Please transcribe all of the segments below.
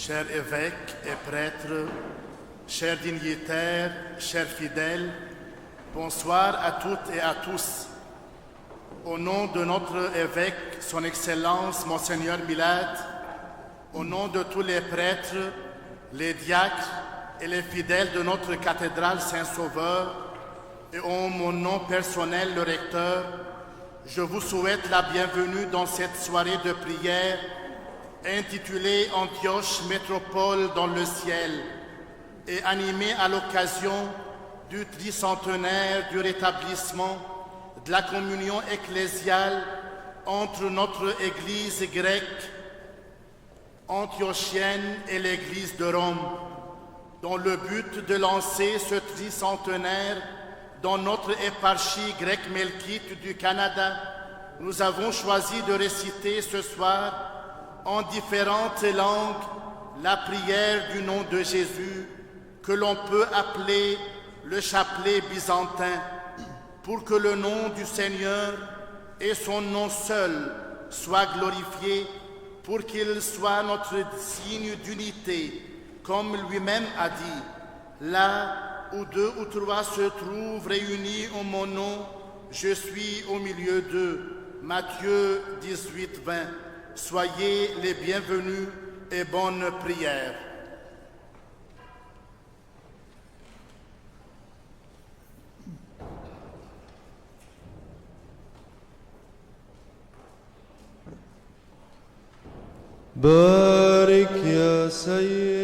chers évêques et prêtres, chers dignitaires, chers fidèles, bonsoir à toutes et à tous. Au nom de notre évêque, son Excellence Monseigneur Milad, au nom de tous les prêtres, les diacres et les fidèles de notre cathédrale Saint-Sauveur, et en mon nom personnel, le recteur, je vous souhaite la bienvenue dans cette soirée de prière intitulée Antioche, métropole dans le ciel, et animée à l'occasion du tricentenaire du rétablissement de la communion ecclésiale entre notre Église grecque antiochienne et l'Église de Rome, dans le but de lancer ce tricentenaire dans notre éparchie grecque melkite du Canada. Nous avons choisi de réciter ce soir en différentes langues la prière du nom de Jésus, que l'on peut appeler le chapelet byzantin, pour que le nom du Seigneur et son nom seul soient glorifiés, pour qu'il soit notre signe d'unité, comme lui-même a dit, là où deux ou trois se trouvent réunis en mon nom, je suis au milieu d'eux. Matthieu 18, 20. Soyez les bienvenus et bonne prière. Barik ya Sayyid.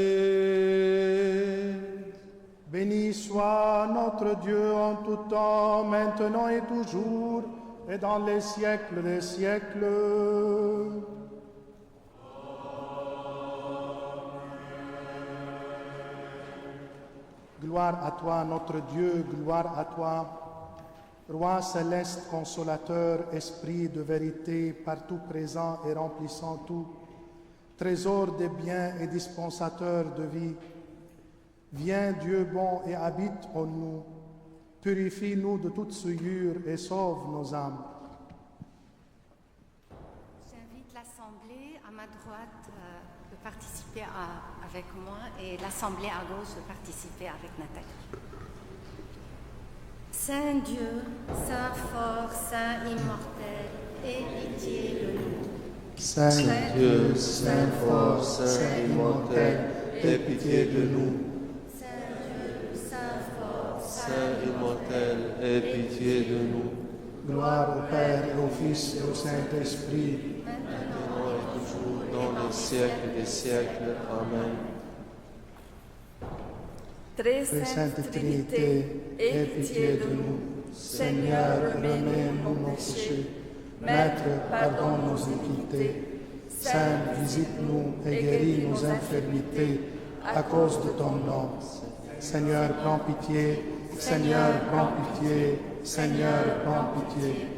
Béni soit notre Dieu en tout temps, maintenant et toujours, et dans les siècles des siècles. Gloire à toi, notre Dieu, gloire à toi, Roi céleste, consolateur, esprit de vérité, partout présent et remplissant tout, trésor des biens et dispensateur de vie. Viens, Dieu bon, et habite en nous. Purifie-nous de toute souillure et sauve nos âmes. J'invite l'Assemblée à ma droite de participer avec moi et l'Assemblée à gauche de participer avec Nathalie. Saint Dieu, Saint fort, Saint immortel, aie pitié de nous. Saint Dieu, Saint fort, Saint immortel, aie pitié de nous. Saint Dieu, Saint fort, Saint immortel, aie pitié de nous. Gloire au Père et au Fils et au Saint-Esprit, Maintenant et toujours, dans les siècles des siècles. Amen. Très Sainte Trinité, aie pitié de nous. Seigneur, remets-nous nos péchés. Maître, pardonne nos iniquités. Saint, visite-nous et guéris nos infirmités à cause de ton nom. Seigneur, prends pitié. Seigneur, prends pitié. Seigneur, prends pitié.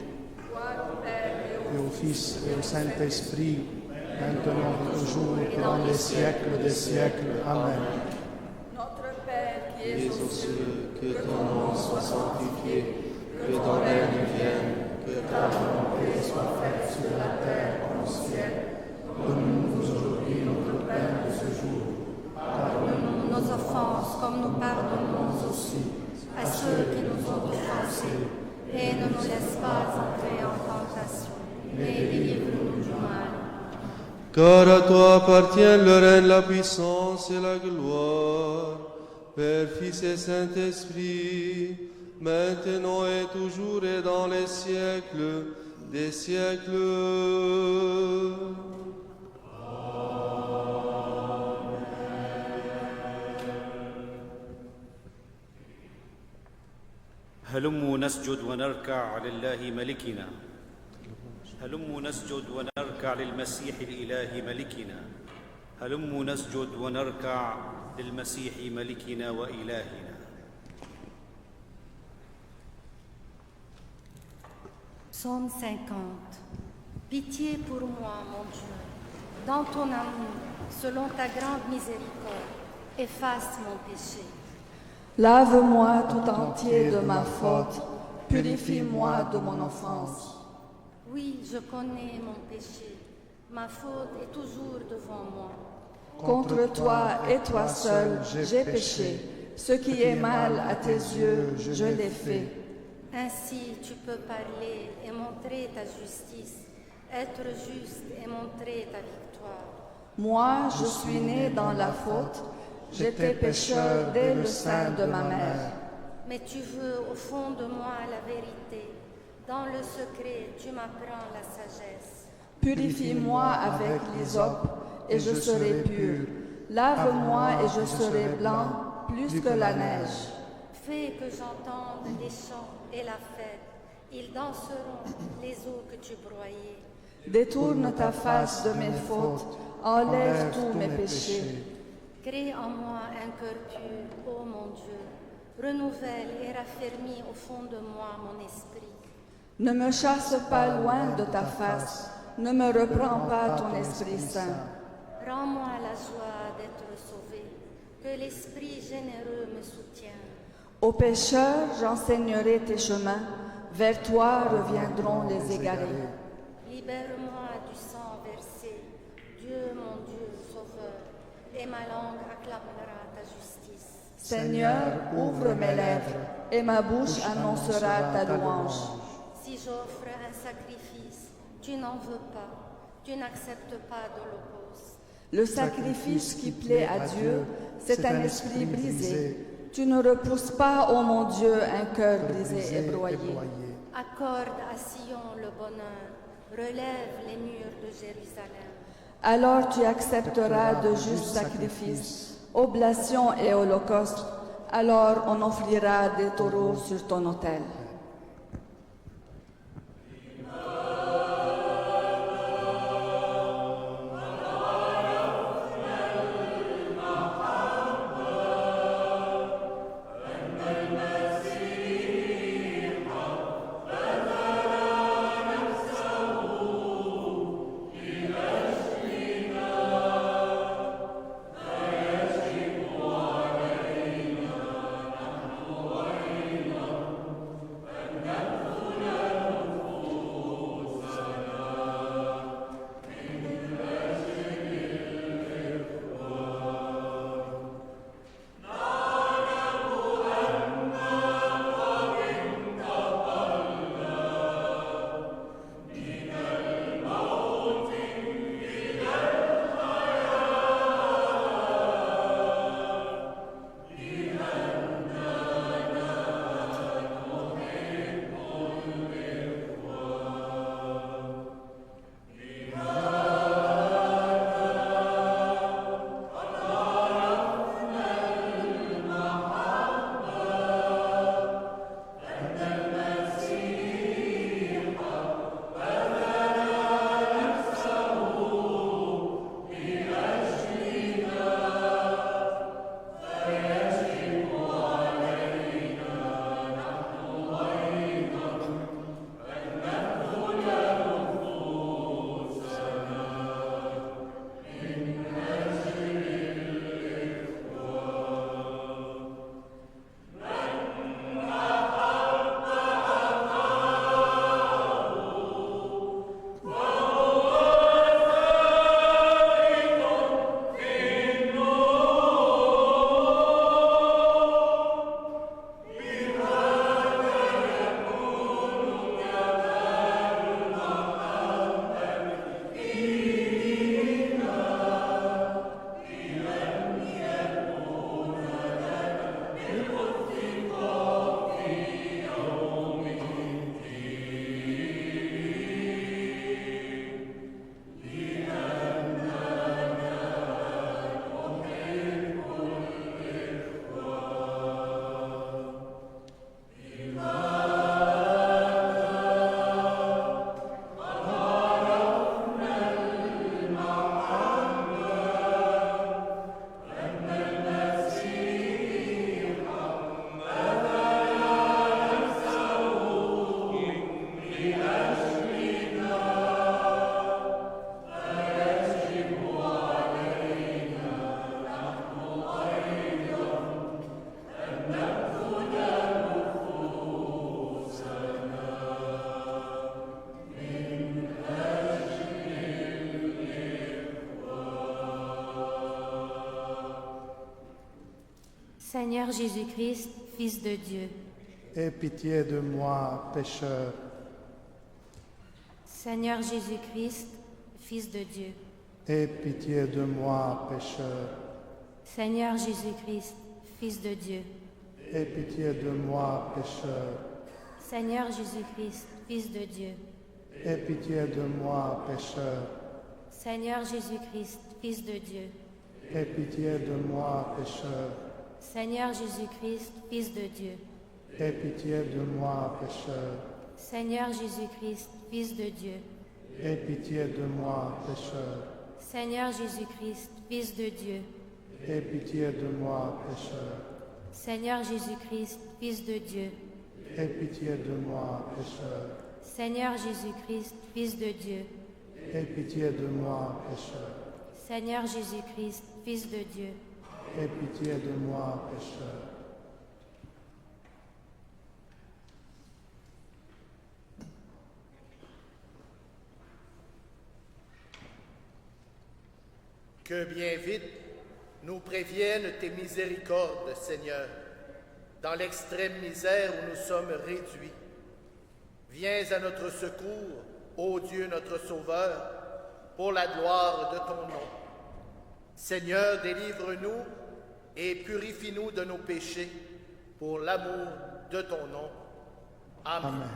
Et au Fils et au Saint-Esprit, maintenant et toujours, et dans les siècles des siècles. Amen. Notre Père qui Et es aux aux cieux, cieux, que ton nom soit sanctifié, que ton règne vienne, que ta volonté soit faite sur la terre comme au ciel. Donne-nous aujourd'hui notre pain de ce jour. Pardonne-nous nos offenses comme nous pardonnons aussi à ceux qui nous ont offensés. Et ne nous laisse pas entrer en tentation, mais délivre-nous du mal. Car à toi appartient le règne, la puissance et la gloire, Père, Fils et Saint-Esprit, maintenant et toujours et dans les siècles des siècles. هلموا نسجد ونركع لله ملكنا. هلموا نسجد ونركع للمسيح الإله ملكنا. هلموا نسجد ونركع للمسيح ملكنا وإلهنا. Psaume 50. Pitié pour moi, mon Dieu, dans ton amour, selon ta grande miséricorde, efface mon péché. lave-moi tout entier de ma faute, purifie-moi de mon offense. Oui, je connais mon péché. Ma faute est toujours devant moi. Contre toi et toi seul, j'ai péché. Ce qui est mal à tes yeux, je l'ai fait. Ainsi tu peux parler et montrer ta justice, être juste et montrer ta victoire. Moi, je suis né dans la faute. J'étais pécheur dès le sein de ma mère. Mais tu veux au fond de moi la vérité. Dans le secret, tu m'apprends la sagesse. Purifie-moi avec l'hysope, et je serai pur. Lave-moi et je serai blanc, plus que la neige. Fais que j'entende les chants et la fête. Ils danseront les eaux que tu broyais. Détourne ta face de mes fautes, enlève tous mes péchés. Crée en moi un cœur pur, ô mon Dieu. Renouvelle et raffermis au fond de moi mon esprit. Ne me chasse pas loin de ta face, ne me reprends pas ton Esprit Saint. Rends-moi la joie d'être sauvé, que l'Esprit généreux me soutienne. Aux pécheurs, j'enseignerai tes chemins, vers toi reviendront les égarés. Libère-moi du sang versé, Dieu mon Dieu sauveur, et ma langue acclamera ta justice. Seigneur, ouvre mes lèvres, et ma bouche annoncera ta louange. Si j'offre un sacrifice, tu n'en veux pas, tu n'acceptes pas d'holocauste. Le sacrifice qui plaît à Dieu, c'est un esprit brisé. Tu ne repousses pas, ô mon Dieu, un cœur brisé et broyé. Accorde à Sion le bonheur, relève les murs de Jérusalem. Alors tu accepteras de justes sacrifices, oblations et holocaustes. Alors on offrira des taureaux sur ton autel. Seigneur Jésus-Christ, Fils de Dieu. Aie pitié de moi, pécheur. Seigneur Jésus-Christ, Fils de Dieu. Aie pitié de moi, pécheur. Seigneur Jésus-Christ, Fils de Dieu. Aie pitié de moi, pécheur. Seigneur Jésus-Christ, Fils de Dieu. Aie pitié de moi, pécheur. Seigneur Jésus-Christ, Fils de Dieu. Aie pitié de moi, pécheur. Seigneur Jésus-Christ, Fils de Dieu. Aie pitié de moi, pécheur. Seigneur Jésus-Christ, Fils de Dieu. Aie pitié de moi, pécheur. Seigneur Jésus-Christ, Fils de Dieu. Aie pitié de moi, pécheur. Seigneur Jésus-Christ, Fils de Dieu. Aie pitié de moi, pécheur. Seigneur Jésus-Christ, Fils de Dieu. Aie pitié de moi, pécheur. Seigneur Jésus-Christ, Fils de Dieu. Aie pitié de moi, pécheur. Que bien vite nous préviennent tes miséricordes, Seigneur, dans l'extrême misère où nous sommes réduits. Viens à notre secours, ô Dieu notre Sauveur, pour la gloire de ton nom. Seigneur, délivre-nous et purifie-nous de nos péchés, pour l'amour de ton nom. Amen. Amen.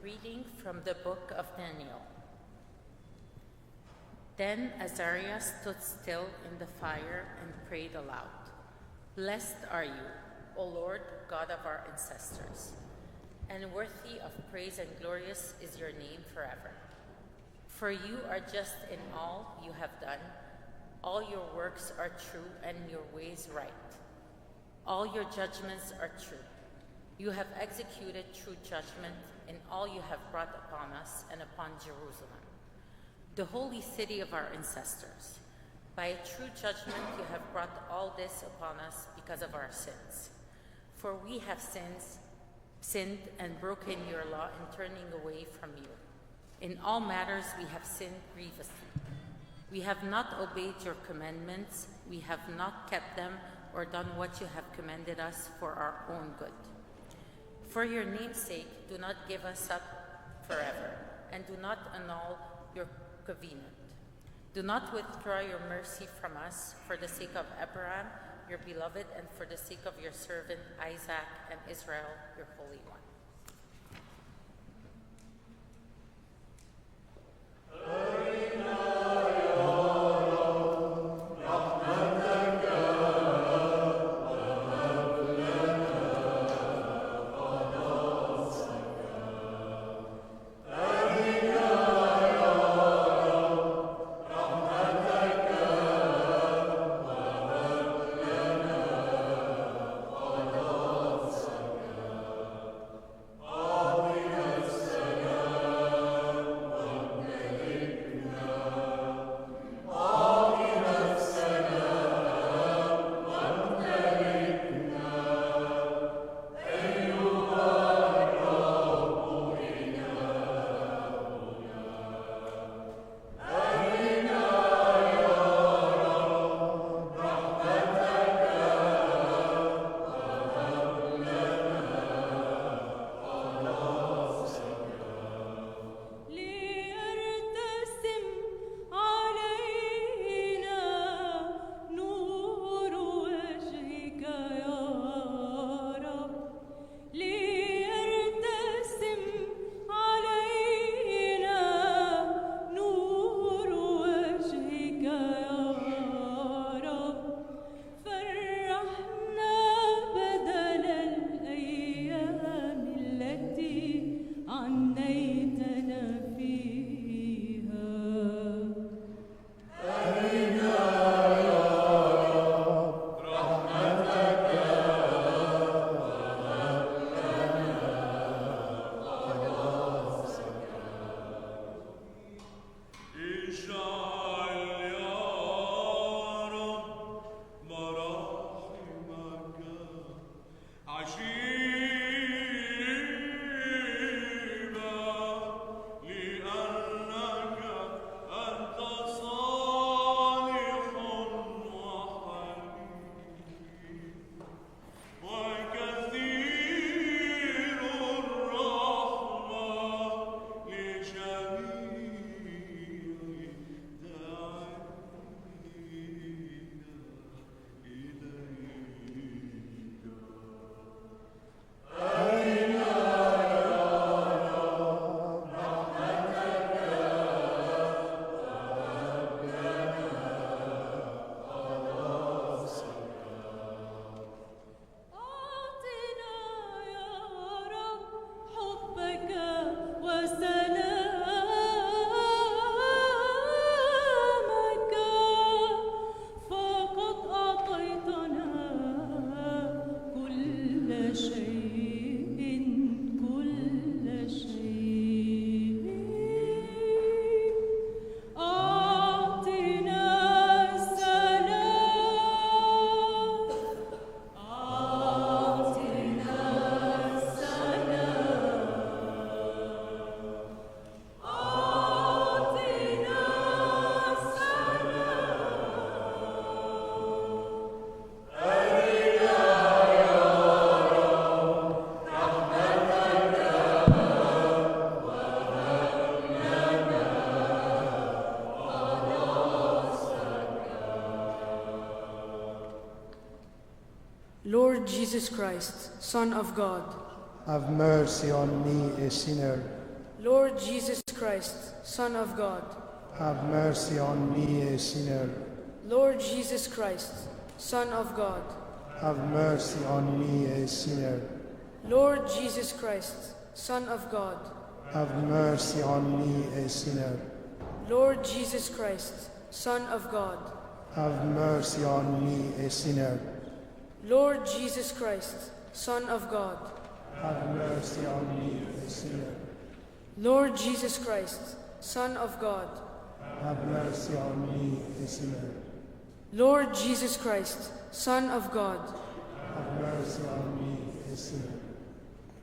Reading from the book of Daniel. Then Azariah stood still in the fire and prayed aloud. Blessed are you, O Lord, God of our ancestors, and worthy of praise and glorious is your name forever. For you are just in all you have done. All your works are true and your ways right. All your judgments are true. You have executed true judgment in all you have brought upon us and upon Jerusalem, the holy city of our ancestors. By a true judgment you have brought all this upon us because of our sins. For we have sinned and broken your law in turning away from you. In all matters we have sinned grievously. We have not obeyed your commandments, we have not kept them or done what you have commanded us for our own good. For your name's sake, do not give us up forever, and do not annul your covenant. Do not withdraw your mercy from us for the sake of Abraham, your beloved, and for the sake of your servant Isaac and Israel, your Holy One. Lord Jesus Christ, Son of God. have mercy on me, a sinner. Lord Jesus Christ, Son of God. Have mercy on me, a sinner. Lord Jesus Christ, Son of God. Have mercy on me, a sinner. Lord Jesus Christ, Son of God. Have mercy on me, a sinner. Lord Jesus Christ, Son of God. Have mercy on me, a sinner. Lord Jesus Christ, Son of God. Have mercy on me, a sinner. Lord Jesus Christ, Son of God. Have mercy on me, a sinner. Lord Jesus Christ, Son of God. Have mercy on me, a sinner.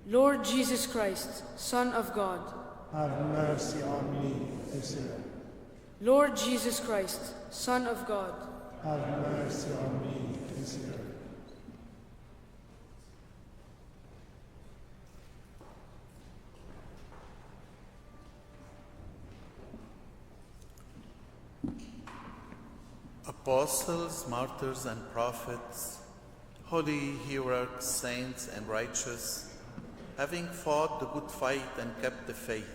Lord Jesus Christ, Son of God. Have mercy on me, a sinner. Lord Jesus Christ, Son of God. Have mercy on me, a sinner. Apostles, martyrs, and prophets, holy hierarchs, saints, and righteous, having fought the good fight and kept the faith,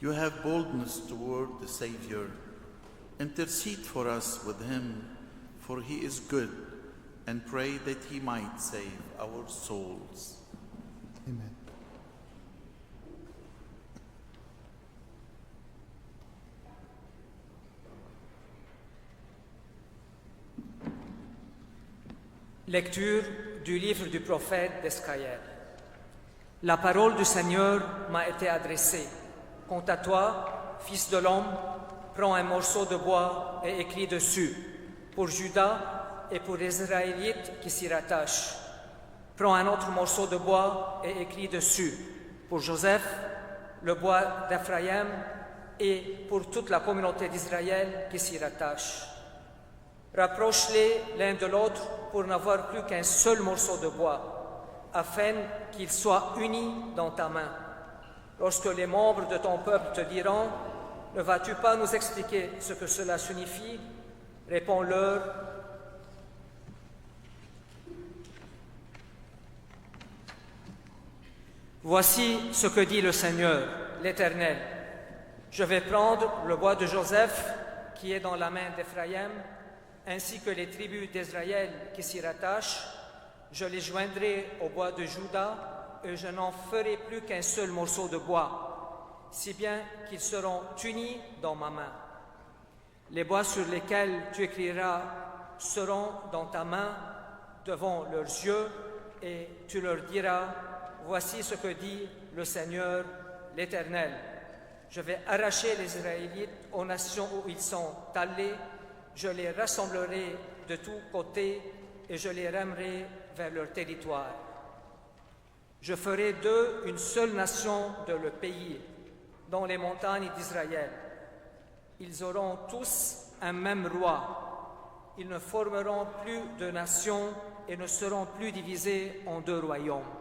you have boldness toward the Savior. Intercede for us with him, for he is good, and pray that he might save our souls. Amen. Lecture du livre du prophète d'Escaïel. La parole du Seigneur m'a été adressée. Quant à toi, fils de l'homme, prends un morceau de bois et écris dessus, pour Juda et pour les Israélites qui s'y rattachent. Prends un autre morceau de bois et écris dessus, pour Joseph, le bois d'Ephraïm et pour toute la communauté d'Israël qui s'y rattache. Rapproche-les l'un de l'autre pour n'avoir plus qu'un seul morceau de bois, afin qu'ils soient unis dans ta main. Lorsque les membres de ton peuple te diront « Ne vas-tu pas nous expliquer ce que cela signifie ?» Réponds-leur « Voici ce que dit le Seigneur, l'Éternel. Je vais prendre le bois de Joseph qui est dans la main d'Ephraïm, ainsi que les tribus d'Israël qui s'y rattachent, je les joindrai au bois de Juda et je n'en ferai plus qu'un seul morceau de bois, si bien qu'ils seront unis dans ma main. Les bois sur lesquels tu écriras seront dans ta main devant leurs yeux et tu leur diras, voici ce que dit le Seigneur, l'Éternel. Je vais arracher les Israélites aux nations où ils sont allés. Je les rassemblerai de tous côtés et je les ramènerai vers leur territoire. Je ferai d'eux une seule nation de leur pays, dans les montagnes d'Israël. Ils auront tous un même roi. Ils ne formeront plus de nation et ne seront plus divisés en deux royaumes.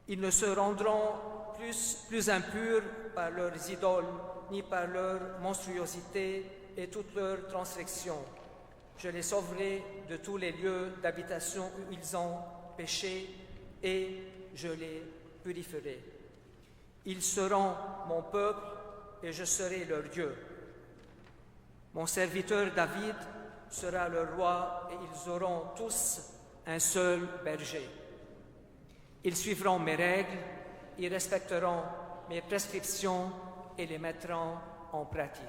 Ils ne se rendront plus impurs par leurs idoles, ni par leur monstruosité et toutes leurs transgressions. Je les sauverai de tous les lieux d'habitation où ils ont péché et je les purifierai. Ils seront mon peuple et je serai leur Dieu. Mon serviteur David sera leur roi et ils auront tous un seul berger. Ils suivront mes règles, ils respecteront mes prescriptions et les mettront en pratique.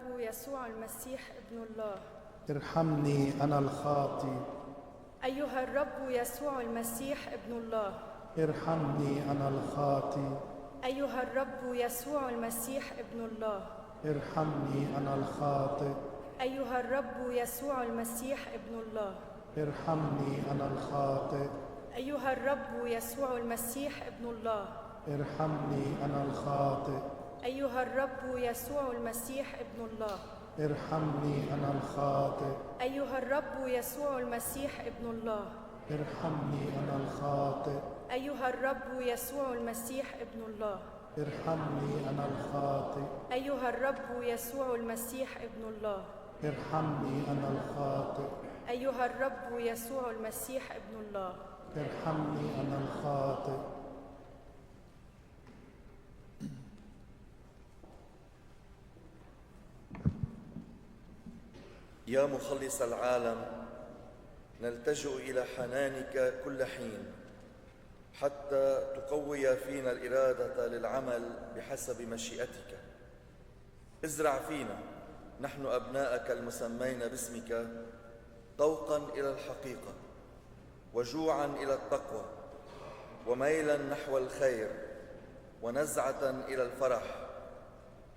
الرب يسوع المسيح ابن الله. ارحمني أنا الخاطي. أيها الرب يسوع المسيح ابن الله. ارحمني أنا الخاطي. أيها الرب يسوع المسيح ابن الله. ارحمني أنا الخاطئ. أيها الرب يسوع المسيح ابن الله. ارحمني أنا الخاطئ. أيها الرب يسوع المسيح ابن الله. ارحمني أنا الخاطئ. أيها الرب يسوع المسيح ابن الله. ارحمني أنا الخاطئ. أيها الرب يسوع المسيح ابن الله. ارحمني أنا الخاطئ. أيها الرب يسوع المسيح ابن الله. ارحمني أنا الخاطئ. أيها الرب يسوع المسيح ابن الله. ارحمني أنا الخاطئ. أيها الرب يسوع المسيح ابن الله. ارحمني أنا الخاطئ. يا مخلص العالم، نلتجئ إلى حنانك كل حين حتى تقوي فينا الإرادة للعمل بحسب مشيئتك. ازرع فينا نحن أبناءك المسمين باسمك ذوقا إلى الحقيقة، وجوعا إلى التقوى، وميلا نحو الخير، ونزعة إلى الفرح،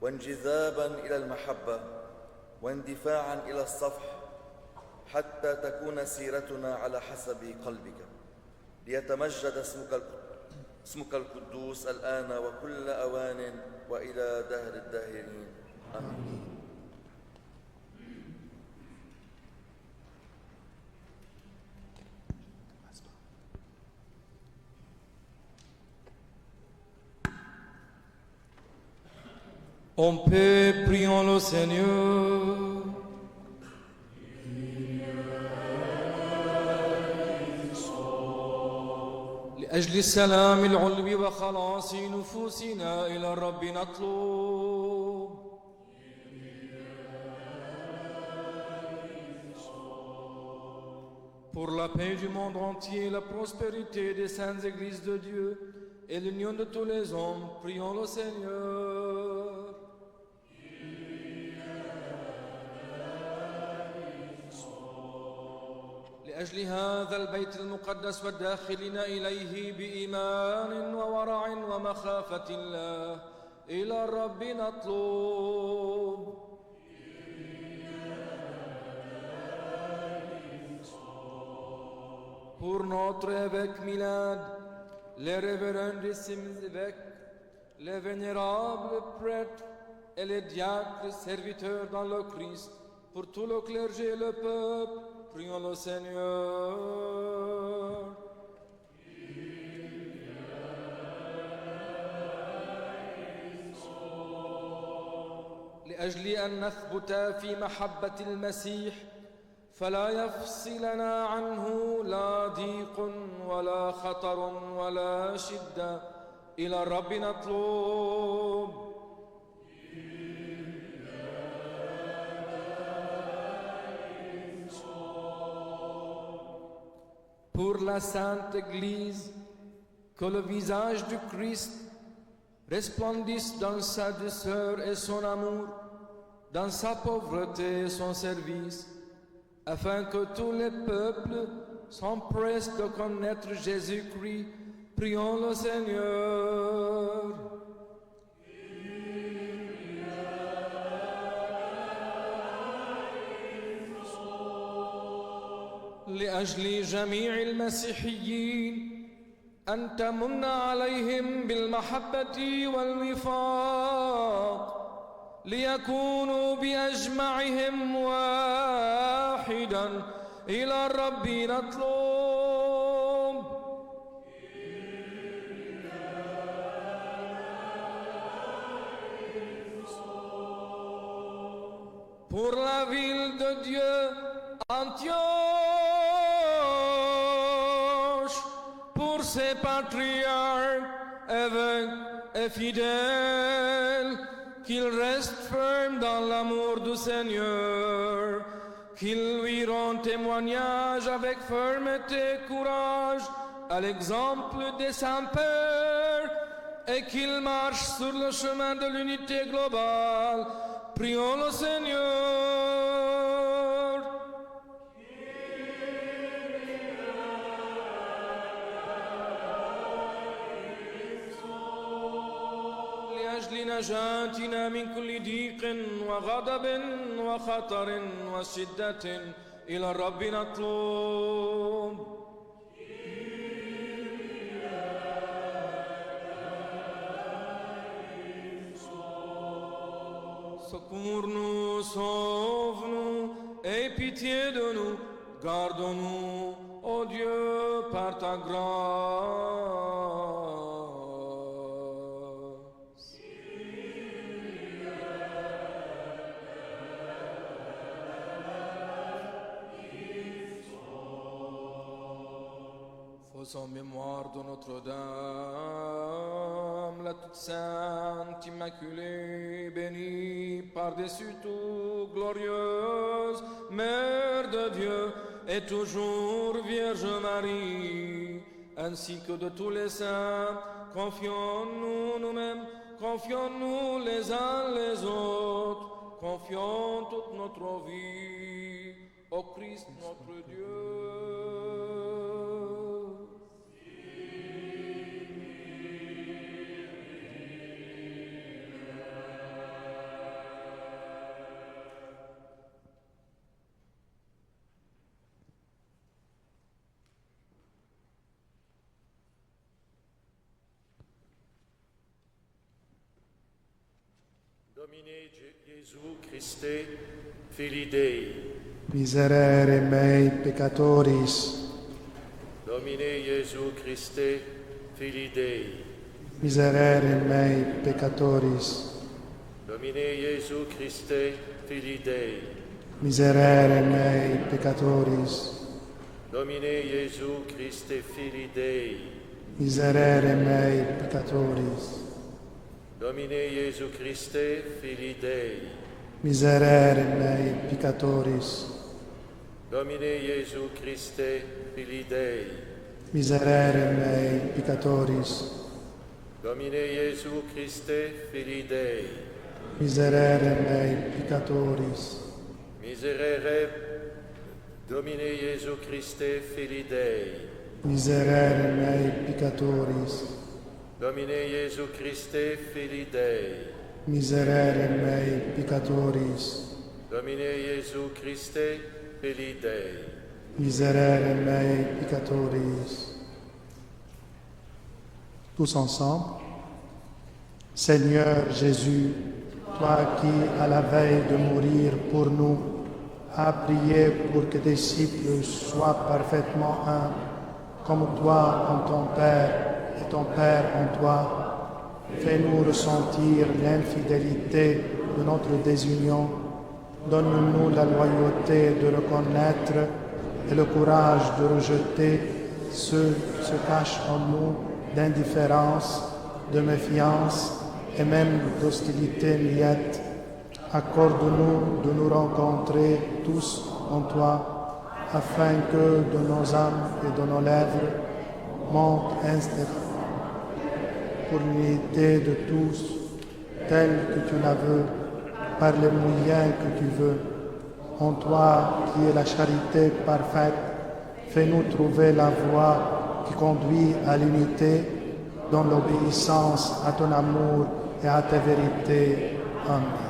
وانجذابا إلى المحبة، واندفاعا إلى الصفح، حتى تكون سيرتنا على حسب قلبك، ليتمجد اسمك القدوس الآن وكل أوان وإلى دهر الداهرين. آمين. En paix, prions le Seigneur. لأجل السلام العلوي وخلاص نفوسنا إلى الرب نطلب. Pour la paix du monde entier, la prospérité des saintes églises de Dieu et l'union de tous les hommes, prions le Seigneur. لأجل هذا البيت المقدس والداخلين إليه بإيمان وورع ومخافة الله إلى الرب نطلب. Pour notre évêque Milad, les révérendissimes évêques, les vénérables prêtres et les diacres serviteurs dans le Christ, pour tout le clergé et le peuple, prions le Seigneur. لأجل أن نثبت في محبة المسيح فلا يفصلنا عنه لا ضيق ولا خطر ولا شدة، إلى الرب نطلب. Pour la Sainte Église, que le visage du Christ resplendisse dans sa douceur et son amour, dans sa pauvreté et son service, afin que tous les peuples s'empressent de connaître Jésus-Christ, prions le Seigneur. لأجل جميع المسيحيين أن تمن عليهم بالمحبة والوفاق ليكونوا بأجمعهم واحدا، إلى الرب نطلب. Pour la ville de Dieu, Antioche, pour ses patriarches, évêques et fidèles, qu'ils restent fermes dans l'amour du Seigneur, qu'ils lui rendent témoignage avec fermeté et courage, à l'exemple des saints-pères, et qu'ils marchent sur le chemin de l'unité globale, Prions le Seigneur. لأجل نجاتنا من كل ضيق وغضب وخطر وشدة إلى الرب نطلب. Secours-nous, sauve-nous, aie pitié de nous, garde-nous, ô Dieu, par ta grâce. Faisons mémoire de Notre-Dame, la toute sainte, immaculée, bénie par-dessus tout, glorieuse, Mère de Dieu, et toujours Vierge Marie, ainsi que de tous les saints, confions-nous nous-mêmes, confions-nous les uns les autres, confions toute notre vie au Christ notre Dieu. Domine Gesù Christe, Filii Dei. Miserere mei peccatoris. Domine Gesù Christe, Filii Dei. Miserere mei peccatoris. Domine Gesù Christe, Filii Dei. Miserere mei peccatoris. Domine Gesù Christe, Filii Dei. Miserere mei peccatoris. Domine Gesù Christe, Filii Dei. Miserere mei peccatoris. Domine Gesù Christe, Filii Dei. Miserere mei peccatoris. Domine Gesù Christe, Filii Dei. Miserere mei peccatoris. Miserere Domine Gesù Christe, Filii Dei. Miserere mei peccatoris. Domine Gesù Christe, Filii Dei. Miserere mei peccatoris. Domine Gesù Christe, Filii Dei. Miserere mei peccatoris. Tous ensemble. Seigneur Jésus, toi qui, à la veille de mourir pour nous, as prié pour que tes disciples soient parfaitement un, comme toi en ton Père et ton Père en toi, fais-nous ressentir l'infidélité de notre désunion. Donne-nous la loyauté de reconnaître et le courage de rejeter ceux qui se cachent en nous d'indifférence, de méfiance et même d'hostilité muette. Accorde-nous de nous rencontrer tous en toi, afin que de nos âmes et de nos lèvres monte pour l'unité de tous, telle que tu la veux, par les moyens que tu veux. En toi, qui est la charité parfaite, fais-nous trouver la voie qui conduit à l'unité dans l'obéissance à ton amour et à ta vérité. Amen.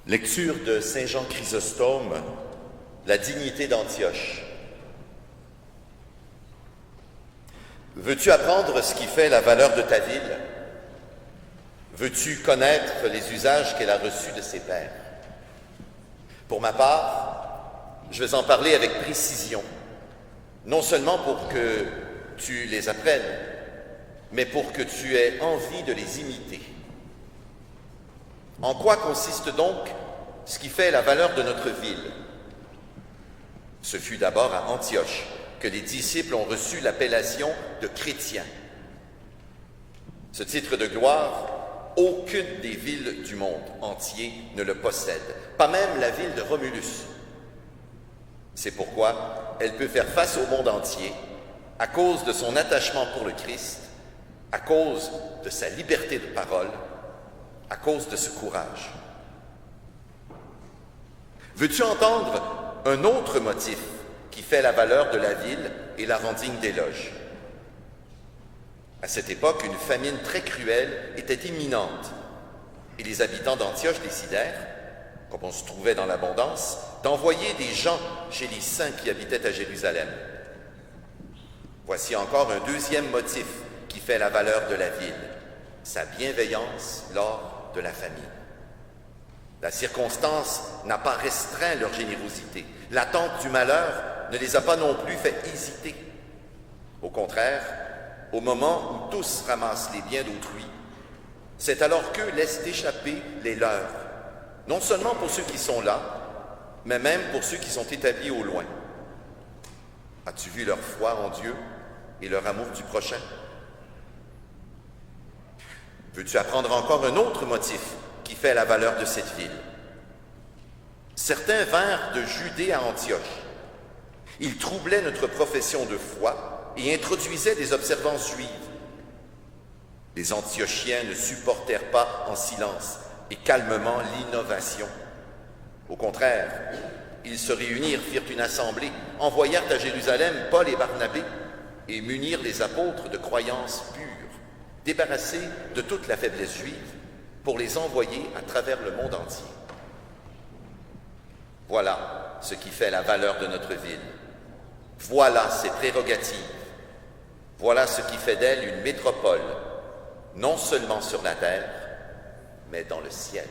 Lecture de Saint Jean Chrysostome, la dignité d'Antioche. Veux-tu apprendre ce qui fait la valeur de ta ville? Veux-tu connaître les usages qu'elle a reçus de ses pères? Pour ma part, je vais en parler avec précision, non seulement pour que tu les apprennes, mais pour que tu aies envie de les imiter. En quoi consiste donc ce qui fait la valeur de notre ville? Ce fut d'abord à Antioche que les disciples ont reçu l'appellation de chrétiens. Ce titre de gloire, aucune des villes du monde entier ne le possède, pas même la ville de Romulus. C'est pourquoi elle peut faire face au monde entier à cause de son attachement pour le Christ, à cause de sa liberté de parole, à cause de ce courage. Veux-tu entendre un autre motif qui fait la valeur de la ville et la rend digne d'éloge? À cette époque, une famine très cruelle était imminente et les habitants d'Antioche décidèrent, comme on se trouvait dans l'abondance, d'envoyer des gens chez les saints qui habitaient à Jérusalem. Voici encore un deuxième motif qui fait la valeur de la ville, sa bienveillance lors de la famine. La circonstance n'a pas restreint leur générosité. L'attente du malheur ne les a pas non plus fait hésiter. Au contraire, au moment où tous ramassent les biens d'autrui, c'est alors qu'eux laissent échapper les leurs, non seulement pour ceux qui sont là, mais même pour ceux qui sont établis au loin. As-tu vu leur foi en Dieu et leur amour du prochain? Veux-tu apprendre encore un autre motif qui fait la valeur de cette ville? Certains vinrent de Judée à Antioche. Ils troublaient notre profession de foi et introduisaient des observances juives. Les Antiochiens ne supportèrent pas en silence et calmement l'innovation. Au contraire, ils se réunirent, firent une assemblée, envoyèrent à Jérusalem Paul et Barnabé et munirent les apôtres de croyances pures, débarrassés de toute la faiblesse juive, pour les envoyer à travers le monde entier. Voilà ce qui fait la valeur de notre ville. Voilà ses prérogatives. Voilà ce qui fait d'elle une métropole, non seulement sur la terre, mais dans le ciel.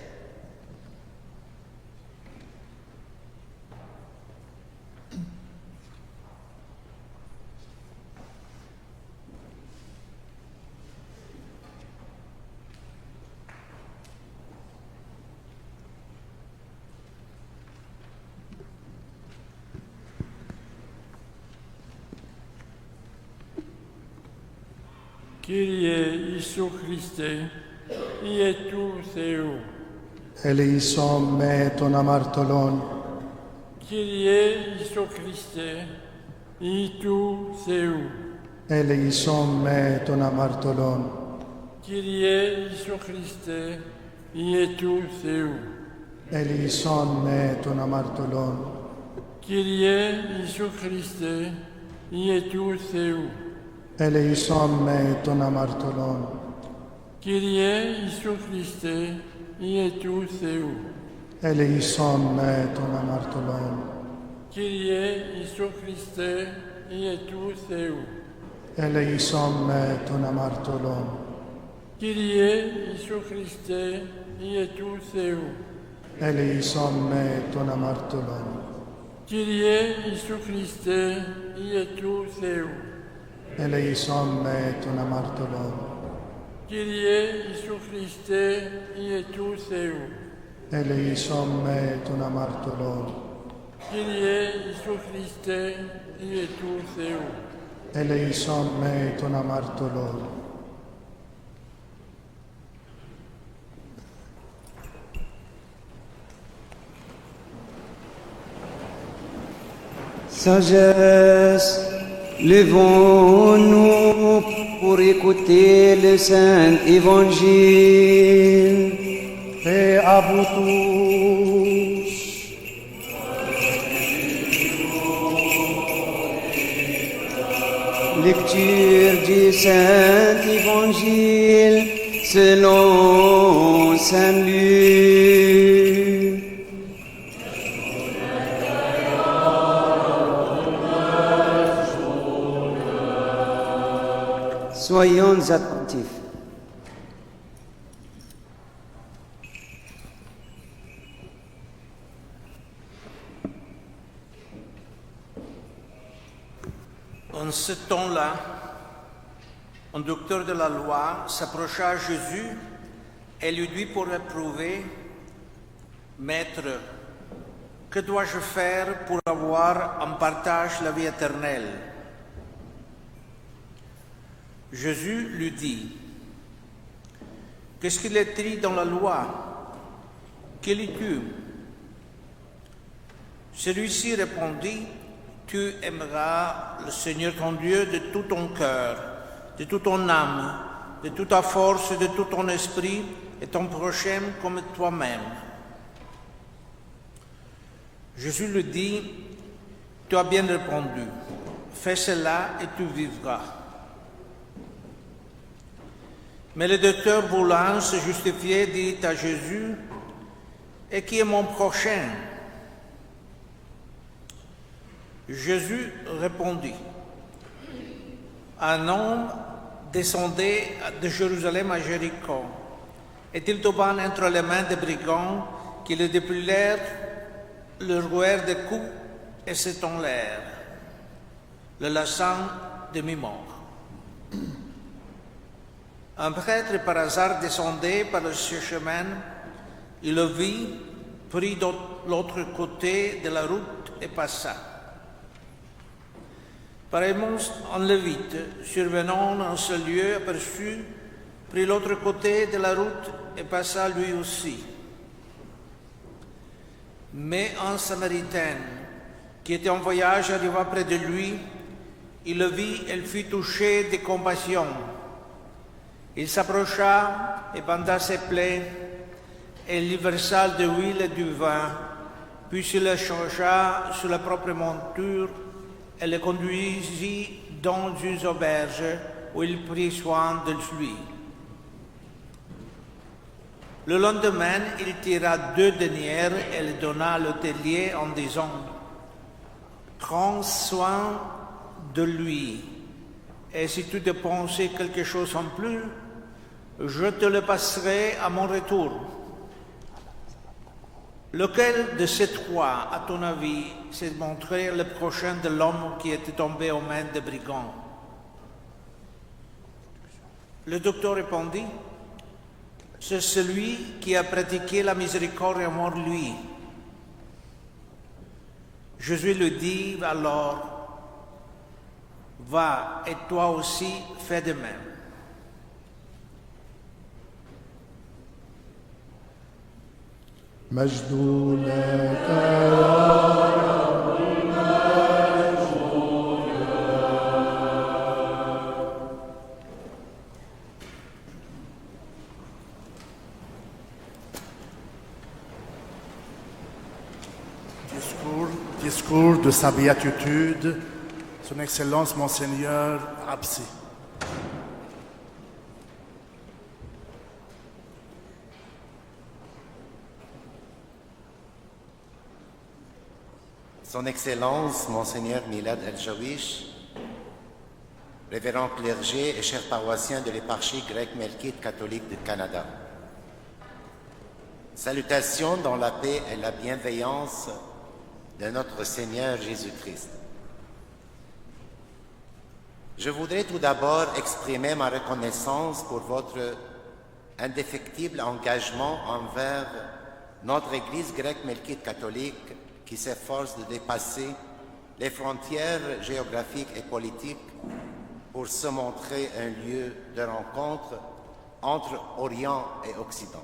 Kyrie Iisus Christe, Ietu Seu. Eleison me ton amartolon. Kyrie Iisus Christe, Ietu Seu. Eleison me ton amartolon. Kyrie Iisus Christe, Ietu Seu. Eleison me ton amartolon. Kyrie Iisus Christe, Ietu Seu. Eleison me ton amartolon. Kyrie Iisus Christe, Ietu Seu. Eleison me ton amartolon. Kyrie Iisus Christe, Ietu Seu. Eleison me ton amartolon. Kyrie Iisus Christe, Ietu Seu. Eleison me ton amartolon. Kyrie Iisus Christe, Ietu Seu. Eleison me ton amartolon. Kyrie Iisus Christe, Ietu Seu. Eleison me ton amartolon. Kyrie Iisus Christe, Ietu Seu. Eleison me ton amartolon. Sagesse, levons-nous pour écouter le Saint Évangile. Paix à vous tous. Lecture du Saint Évangile selon Saint Luc. Soyons attentifs. En ce temps-là, un docteur de la loi s'approcha à Jésus et lui dit pour éprouver, « Maître, que dois-je faire pour avoir en partage la vie éternelle ?» Jésus lui dit, « Qu'est-ce qu'il est écrit dans la loi? Que lis-tu » Celui-ci répondit, « Tu aimeras le Seigneur ton Dieu de tout ton cœur, de toute ton âme, de toute ta force, de tout ton esprit, et ton prochain comme toi-même. » Jésus lui dit, « Tu as bien répondu, fais cela et tu vivras. » Mais le docteur voulant se justifier dit à Jésus, « Et qui est mon prochain ?» Jésus répondit, « Un homme descendait de Jérusalem à Jéricho, et il tomba entre les mains des brigands qui le dépouillèrent, le rouèrent de coups et se tombèrent, le laissant demi-mort. Un prêtre par hasard descendait par ce chemin, il le vit, prit de l'autre côté de la route et passa. Pareillement, un lévite, survenant en ce lieu aperçu, prit l'autre côté de la route et passa lui aussi. Mais un Samaritain, qui était en voyage, arriva près de lui, il le vit et fut touché de compassion. Il s'approcha et banda ses plaies, et lui versa de l'huile et du vin, puis il le changea sur la propre monture et le conduisit dans une auberge où il prit soin de lui. Le lendemain, il tira 2 deniers et les donna à l'hôtelier en disant, « Prends soin de lui, et si tu dépenses quelque chose en plus, je te le passerai à mon retour. » Lequel de ces 3, à ton avis, s'est montré le prochain de l'homme qui était tombé aux mains des brigands? Le docteur répondit, « C'est celui qui a pratiqué la miséricorde envers lui. » Jésus lui dit alors, « Va, et toi aussi fais de même. » مجد لك يا رب Discours de sa béatitude, Son Excellence Monseigneur Absi. Son Excellence, Monseigneur Milad El-Jawish, révérend clergé et chers paroissiens de l'éparchie grecque melkite catholique du Canada. Salutations dans la paix et la bienveillance de notre Seigneur Jésus-Christ. Je voudrais tout d'abord exprimer ma reconnaissance pour votre indéfectible engagement envers notre Église grecque melkite catholique qui s'efforce de dépasser les frontières géographiques et politiques pour se montrer un lieu de rencontre entre Orient et Occident.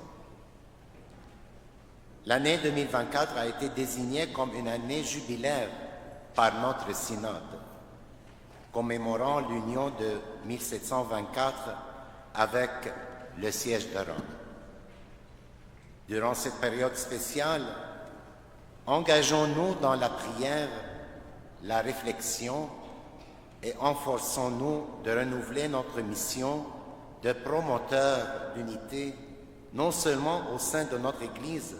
L'année 2024 a été désignée comme une année jubilaire par notre synode, commémorant l'union de 1724 avec le siège de Rome. Durant cette période spéciale, engageons-nous dans la prière, la réflexion et efforçons-nous de renouveler notre mission de promoteur d'unité, non seulement au sein de notre Église,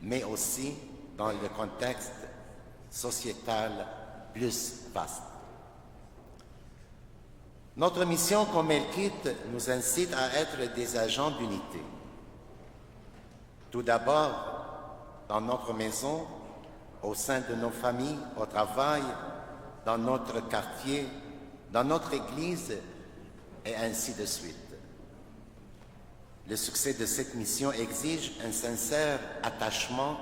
mais aussi dans le contexte sociétal plus vaste. Notre mission comme Melkite nous incite à être des agents d'unité. Tout d'abord, dans notre maison, au sein de nos familles, au travail, dans notre quartier, dans notre église, et ainsi de suite. Le succès de cette mission exige un sincère attachement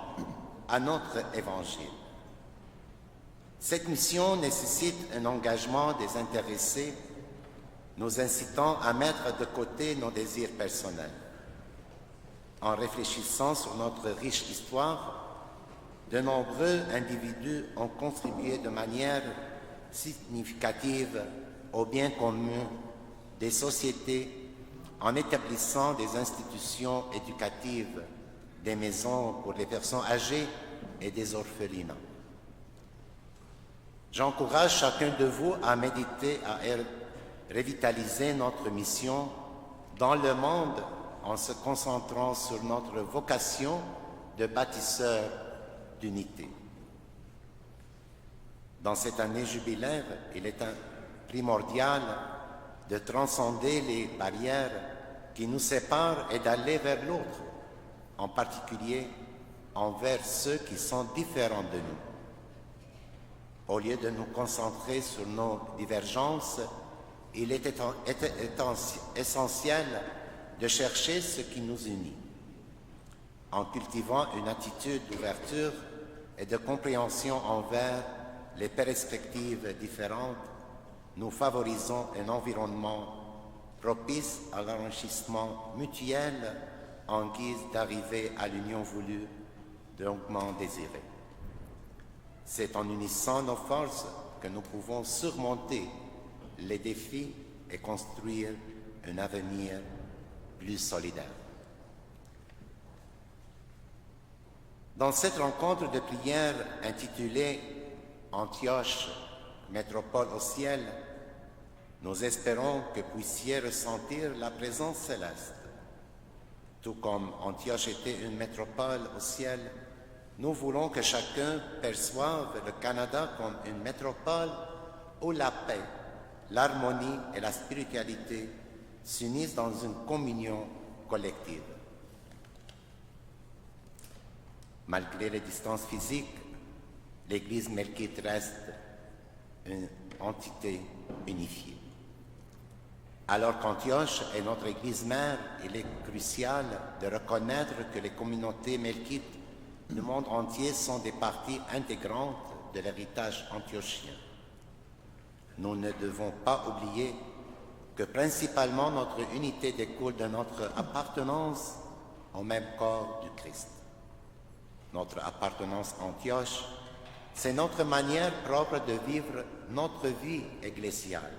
à notre évangile. Cette mission nécessite un engagement des intéressés, nous incitant à mettre de côté nos désirs personnels. En réfléchissant sur notre riche histoire, de nombreux individus ont contribué de manière significative au bien commun des sociétés en établissant des institutions éducatives, des maisons pour les personnes âgées et des orphelinats. J'encourage chacun de vous à méditer, à revitaliser notre mission dans le monde en se concentrant sur notre vocation de bâtisseur d'unité. Dans cette année jubilaire, il est primordial de transcender les barrières qui nous séparent et d'aller vers l'autre, en particulier envers ceux qui sont différents de nous. Au lieu de nous concentrer sur nos divergences, il est essentiel de chercher ce qui nous unit. En cultivant une attitude d'ouverture et de compréhension envers les perspectives différentes, nous favorisons un environnement propice à l'enrichissement mutuel en guise d'arriver à l'union voulue, longuement désirée. C'est en unissant nos forces que nous pouvons surmonter les défis et construire un avenir plus solidaire. Dans cette rencontre de prière intitulée « Antioche, métropole au ciel », nous espérons que vous puissiez ressentir la présence céleste. Tout comme Antioche était une métropole au ciel, nous voulons que chacun perçoive le Canada comme une métropole où la paix, l'harmonie et la spiritualité s'unissent dans une communion collective. Malgré les distances physiques, l'Église melkite reste une entité unifiée. Alors qu'Antioche est notre Église mère, il est crucial de reconnaître que les communautés melkites du monde entier sont des parties intégrantes de l'héritage antiochien. Nous ne devons pas oublier que principalement notre unité découle de notre appartenance au même corps du Christ. Notre appartenance à Antioche, c'est notre manière propre de vivre notre vie ecclésiale.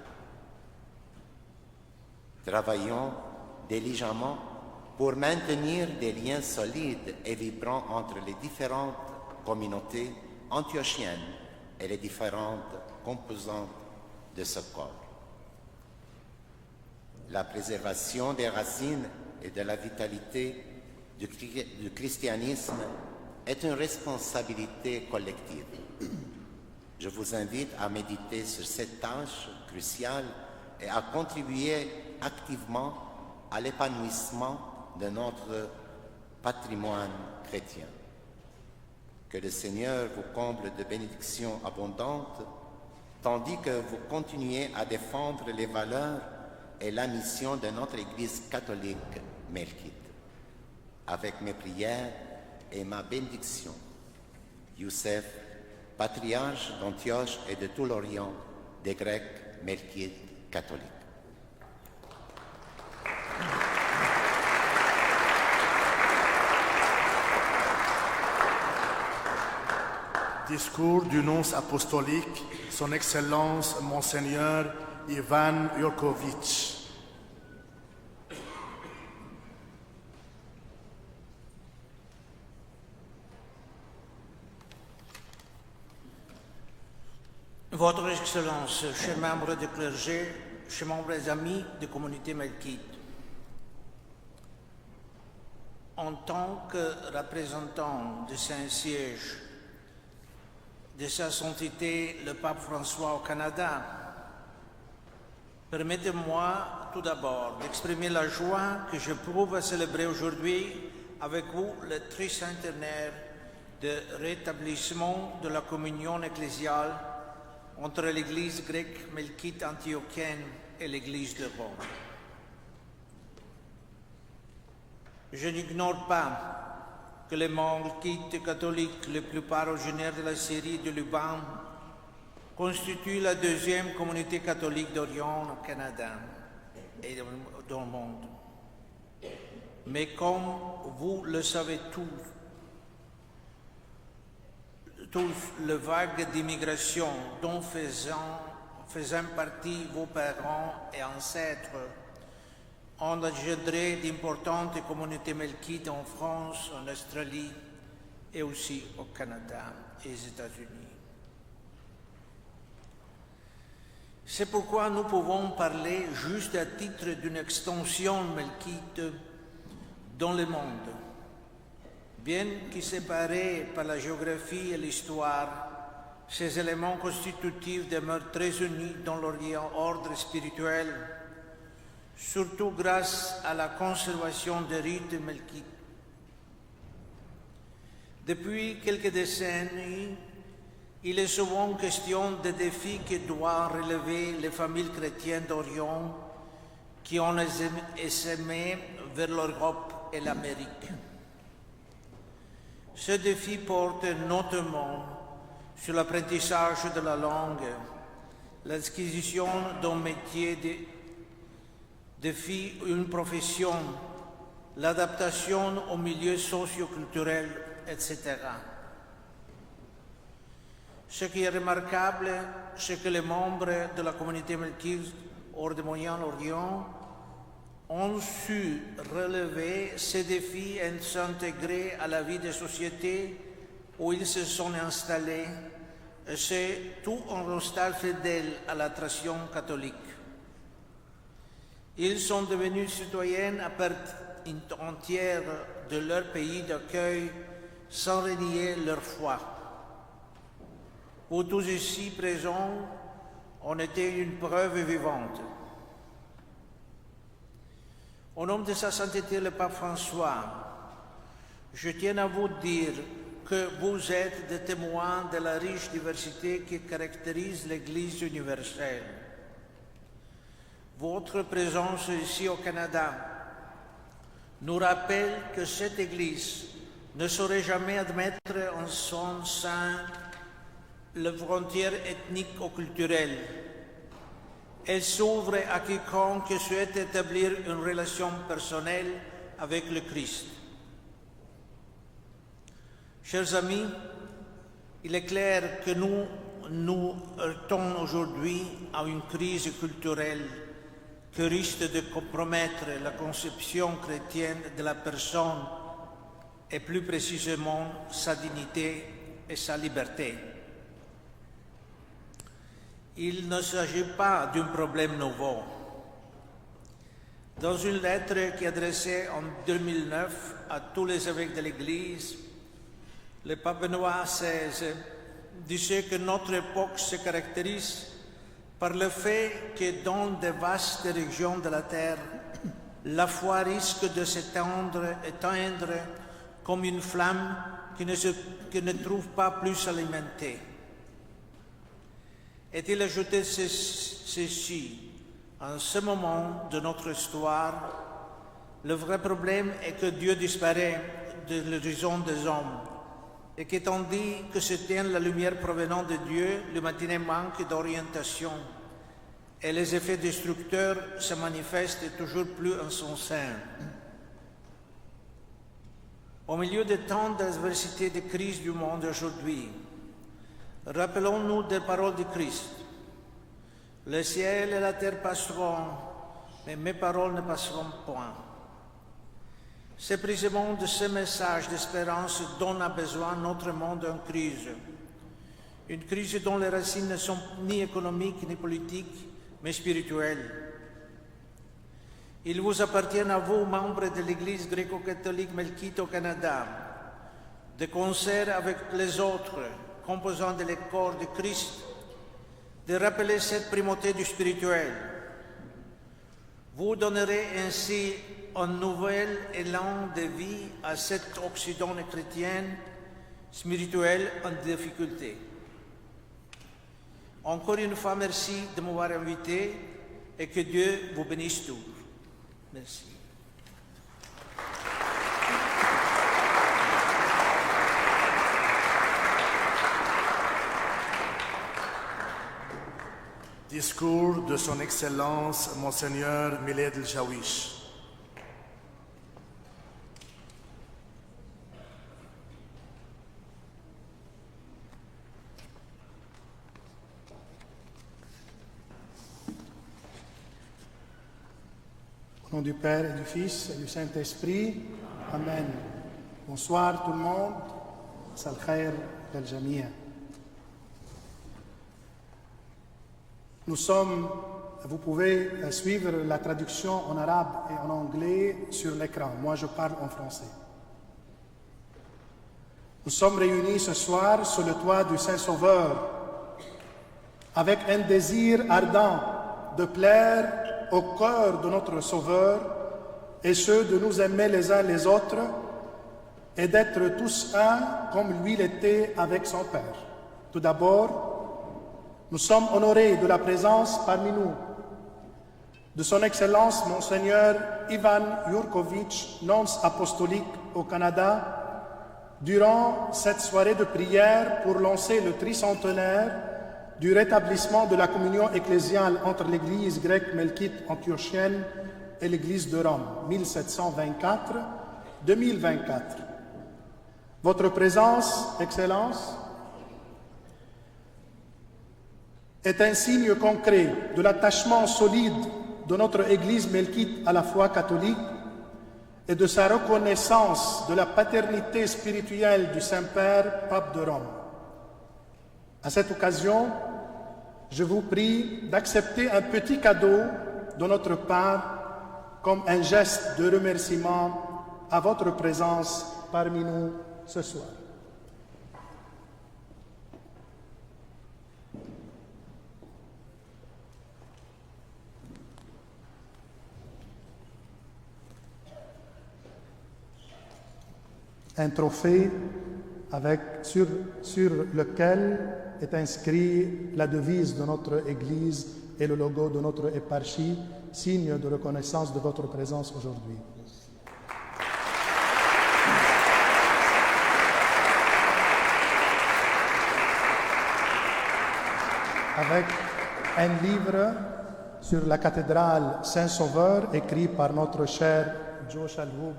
Travaillons diligemment pour maintenir des liens solides et vibrants entre les différentes communautés antiochiennes et les différentes composantes de ce corps. La préservation des racines et de la vitalité du christianisme est une responsabilité collective. Je vous invite à méditer sur cette tâche cruciale et à contribuer activement à l'épanouissement de notre patrimoine chrétien. Que le Seigneur vous comble de bénédictions abondantes, tandis que vous continuez à défendre les valeurs et la mission de notre Église catholique melkite. Avec mes prières et ma bénédiction, Youssef, patriarche d'Antioche et de tout l'Orient, des Grecs melkites catholiques. Discours du nonce apostolique, Son Excellence Monseigneur Ivan Jurković. Votre Excellence, chers membres du clergé, chers membres et amis de communauté melkite, en tant que représentant du Saint-Siège de Sa Sainteté le Pape François au Canada, Permettez-moi tout d'abord d'exprimer la joie que j'éprouve à célébrer aujourd'hui avec vous le tricentenaire de rétablissement de la communion ecclésiale entre l'Église grecque melkite antiochienne et l'Église de Rome. Je n'ignore pas que les melkites catholiques, la plupart originaires de la Syrie et du Liban, constituent la deuxième communauté catholique d'Orient au Canada et dans le monde. Mais comme vous le savez tous, le vague d'immigration dont faisant partie vos parents et ancêtres ont engendré d'importantes communautés melkites en France, en Australie et aussi au Canada et aux États-Unis. C'est pourquoi nous pouvons parler juste à titre d'une extension melkite dans le monde. Bien que séparés par la géographie et l'histoire, ces éléments constitutifs demeurent très unis dans leur ordre spirituel, surtout grâce à la conservation des rites melkites. Depuis quelques décennies, il est souvent question des défis que doivent relever les familles chrétiennes d'Orient qui ont essaimé vers l'Europe et l'Amérique. Ce défi porte notamment sur l'apprentissage de la langue, l'acquisition d'un métier défi une profession, l'adaptation au milieu socio-culturel, etc. Ce qui est remarquable, c'est que les membres de la communauté melkite hors du Moyen-Orient ont su relever ces défis et s'intégrer à la vie des sociétés où ils se sont installés, et c'est tout en restant fidèles à la tradition catholique. Ils sont devenus citoyens à part entière de leur pays d'accueil sans renier leur foi. Vous tous ici présents en êtes une preuve vivante. Au nom de sa sainteté le pape François, je tiens à vous dire que vous êtes des témoins de la riche diversité qui caractérise l'Église universelle. Votre présence ici au Canada nous rappelle que cette Église ne saurait jamais admettre en son sein les frontières ethniques ou culturelles. Elle s'ouvre à quiconque souhaite établir une relation personnelle avec le Christ. Chers amis, il est clair que nous heurtons aujourd'hui à une crise culturelle qui risque de compromettre la conception chrétienne de la personne et plus précisément sa dignité et sa liberté. Il ne s'agit pas d'un problème nouveau. Dans une lettre qui est adressée en 2009 à tous les évêques de l'Église, le pape Benoît XVI disait que notre époque se caractérise par le fait que dans de vastes régions de la terre, la foi risque de s'éteindre comme une flamme qui ne trouve pas plus alimentée. Et-il ajouté ceci, en ce moment de notre histoire, le vrai problème est que Dieu disparaît de l'horizon des hommes et que tandis que se tient la lumière provenant de Dieu, l'humanité manque d'orientation et les effets destructeurs se manifestent toujours plus en son sein. Au milieu de tant d'adversités et de crises du monde aujourd'hui, rappelons-nous des paroles du Christ. Le ciel et la terre passeront, mais mes paroles ne passeront point. C'est précisément de ce message d'espérance dont a besoin notre monde en crise. Une crise dont les racines ne sont ni économiques ni politiques, mais spirituelles. Il vous appartient à vous, membres de l'Église gréco-catholique melkite au Canada, de concert avec les autres composants de corps de Christ, de rappeler cette primauté du spirituel, Vous donnerez ainsi un nouvel élan de vie à cet Occident chrétien spirituel en difficulté. Encore une fois, merci de m'avoir invité et que Dieu vous bénisse tous. Merci. Discours de Son Excellence Monseigneur Miled El-Jawish. Au nom du Père et du Fils et du Saint-Esprit, Amen. Bonsoir tout le monde. Masal khair al-Jamia. Vous pouvez suivre la traduction en arabe et en anglais sur l'écran. Moi, je parle en français. Nous sommes réunis ce soir sous le toit du Saint-Sauveur avec un désir ardent de plaire au cœur de notre Sauveur et ceux de nous aimer les uns les autres et d'être tous un comme lui l'était avec son Père. Tout d'abord, nous sommes honorés de la présence parmi nous de Son Excellence Monseigneur Ivan Jurkovic, nonce apostolique au Canada, durant cette soirée de prière pour lancer le tricentenaire du rétablissement de la communion ecclésiale entre l'Église grecque melkite antiochienne et l'Église de Rome, 1724-2024. Votre présence, Excellence, est un signe concret de l'attachement solide de notre Église melkite à la foi catholique et de sa reconnaissance de la paternité spirituelle du Saint-Père, pape de Rome. À cette occasion, je vous prie d'accepter un petit cadeau de notre part comme un geste de remerciement à votre présence parmi nous ce soir. Un trophée sur lequel est inscrit la devise de notre Église et le logo de notre éparchie, signe de reconnaissance de votre présence aujourd'hui. Avec un livre sur la cathédrale Saint-Sauveur écrit par notre cher Joe Shalhoub,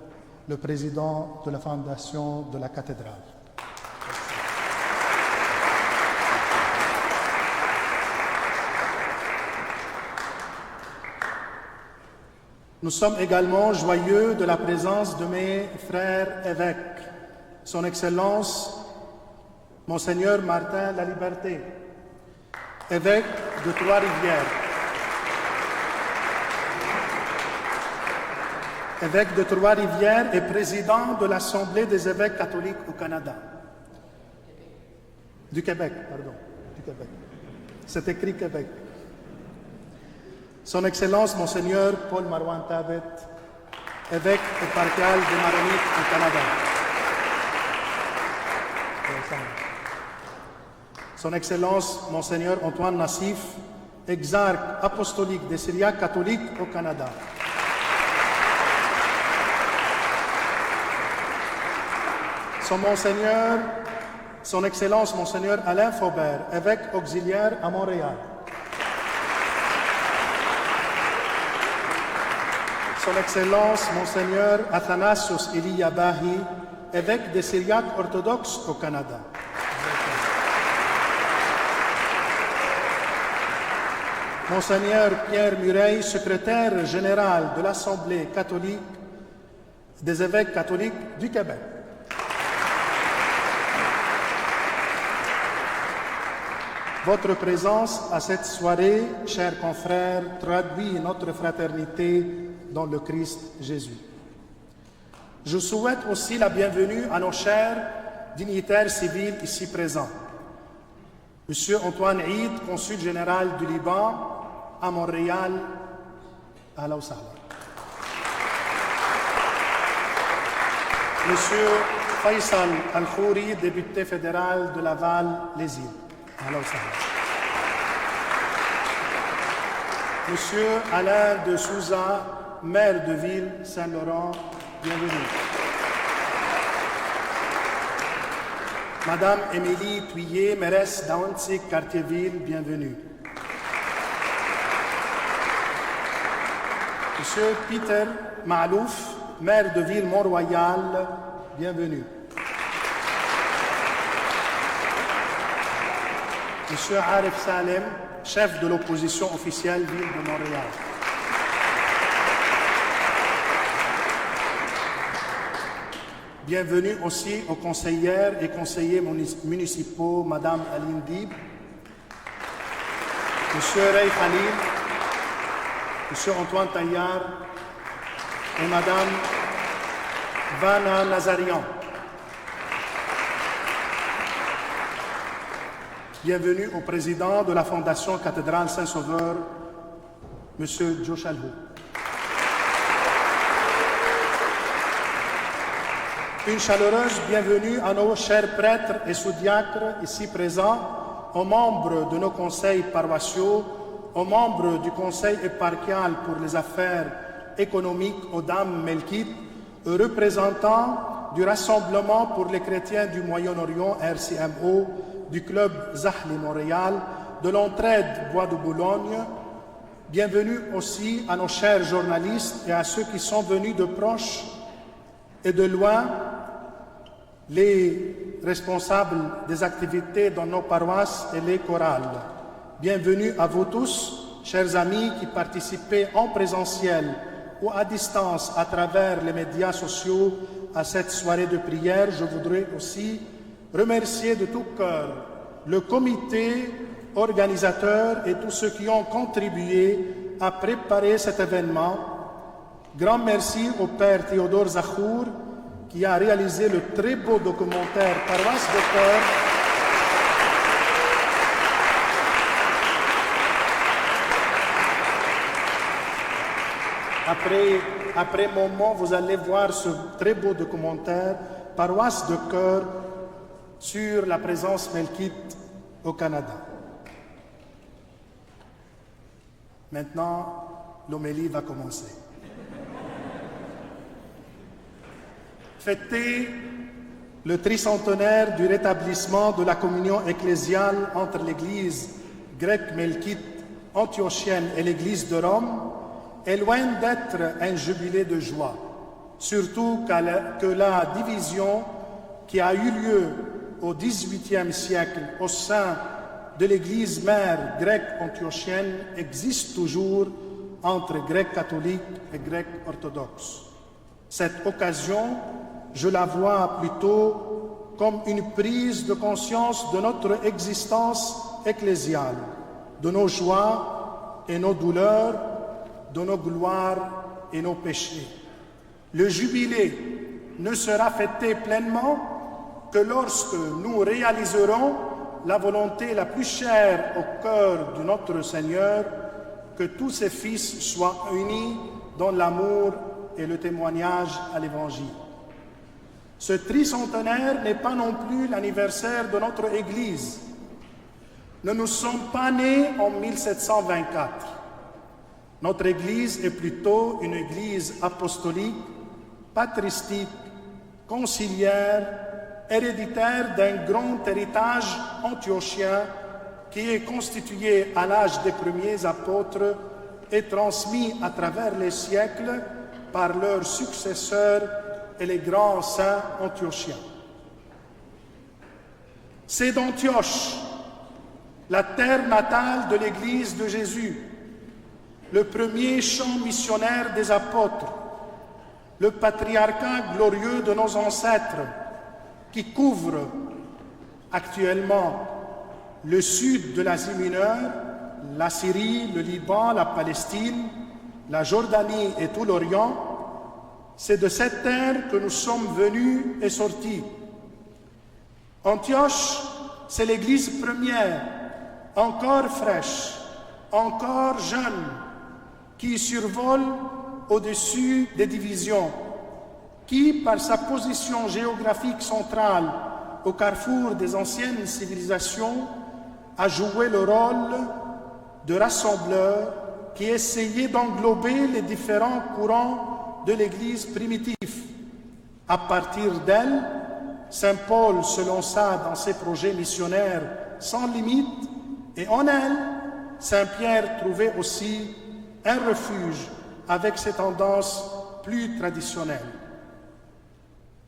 le président de la fondation de la cathédrale. Nous sommes également joyeux de la présence de mes frères évêques, Son Excellence Monseigneur Martin La Liberté, évêque de Trois-Rivières, évêque de Trois-Rivières et président de l'Assemblée des évêques catholiques au Canada. Du Québec. C'est écrit Québec. Son Excellence Monseigneur Paul Marouane Tabet, évêque éparchial des Maronites au Canada. Son Excellence Monseigneur Antoine Nassif, exarque apostolique des Syriaques catholiques au Canada. Son Excellence Monseigneur Alain Faubert, évêque auxiliaire à Montréal. Son Excellence Monseigneur Athanasios Elia Bahi, évêque des Syriaques orthodoxes au Canada. Monseigneur Pierre Mureille, secrétaire général de l'Assemblée catholique des évêques catholiques du Québec. Votre présence à cette soirée, chers confrères, traduit notre fraternité dans le Christ Jésus. Je souhaite aussi la bienvenue à nos chers dignitaires civils ici présents. Monsieur Antoine Eid, consul général du Liban à Montréal, أهلا وسهلا. Monsieur Faisal Al-Khouri, député fédéral de Laval-Les Îles. أهلا وسهلا. Monsieur Alain de Souza, maire de ville Saint-Laurent, bienvenue. Madame Émilie Thuillier, mairesse d'Aontsik, quartier-ville, bienvenue. Monsieur Peter Malouf, maire de ville Mont-Royal, bienvenue. Monsieur Arif Salem, chef de l'opposition officielle ville de Montréal. Bienvenue aussi aux conseillères et conseillers municipaux, Madame Aline Dib, Monsieur Ray Khalil, Monsieur Antoine Taillard et Madame Vanna Nazarian. Bienvenue au président de la Fondation Cathédrale Saint-Sauveur, Monsieur Joe Chalhou. Une chaleureuse bienvenue à nos chers prêtres et sous-diacres ici présents, aux membres de nos conseils paroissiaux, aux membres du conseil éparchial pour les affaires économiques aux dames melkites, aux représentants du Rassemblement pour les chrétiens du Moyen-Orient, RCMO, du club Zahli Montréal, de l'entraide Bois de Boulogne. Bienvenue aussi à nos chers journalistes et à ceux qui sont venus de proche et de loin, les responsables des activités dans nos paroisses et les chorales. Bienvenue à vous tous, chers amis qui participez en présentiel ou à distance à travers les médias sociaux à cette soirée de prière. Je voudrais aussi remercier de tout cœur le comité organisateur et tous ceux qui ont contribué à préparer cet événement. Grand merci au Père Théodore Zachour qui a réalisé le très beau documentaire Paroisse de cœur. Après mon mot, vous allez voir ce très beau documentaire Paroisse de cœur sur la présence melkite au Canada. Maintenant, l'homélie va commencer. Fêter le tricentenaire du rétablissement de la communion ecclésiale entre l'Église grecque melkite antiochienne et l'Église de Rome est loin d'être un jubilé de joie, surtout que la division qui a eu lieu au XVIIIe siècle au sein de l'Église mère grecque antiochienne existe toujours entre Grecs catholiques et Grecs orthodoxes. Cette occasion, je la vois plutôt comme une prise de conscience de notre existence ecclésiale, de nos joies et nos douleurs, de nos gloires et nos péchés. Le jubilé ne sera fêté pleinement que lorsque nous réaliserons la volonté la plus chère au cœur de notre Seigneur, que tous ses fils soient unis dans l'amour et le témoignage à l'Évangile. Ce tricentenaire n'est pas non plus l'anniversaire de notre Église. Nous ne sommes pas nés en 1724. Notre Église est plutôt une Église apostolique, patristique, conciliaire, héréditaire d'un grand héritage antiochien qui est constitué à l'âge des premiers apôtres et transmis à travers les siècles par leurs successeurs et les grands saints antiochiens. C'est d'Antioche, la terre natale de l'Église de Jésus, le premier champ missionnaire des apôtres, le patriarcat glorieux de nos ancêtres, qui couvre actuellement le sud de l'Asie mineure, la Syrie, le Liban, la Palestine, la Jordanie et tout l'Orient. C'est de cette terre que nous sommes venus et sortis. Antioche, c'est l'Église première, encore fraîche, encore jeune, qui survole au-dessus des divisions, qui, par sa position géographique centrale au carrefour des anciennes civilisations, a joué le rôle de rassembleur qui essayait d'englober les différents courants de l'Église primitive. À partir d'elle, Saint Paul se lança dans ses projets missionnaires sans limite, et en elle, Saint Pierre trouvait aussi un refuge avec ses tendances plus traditionnelles.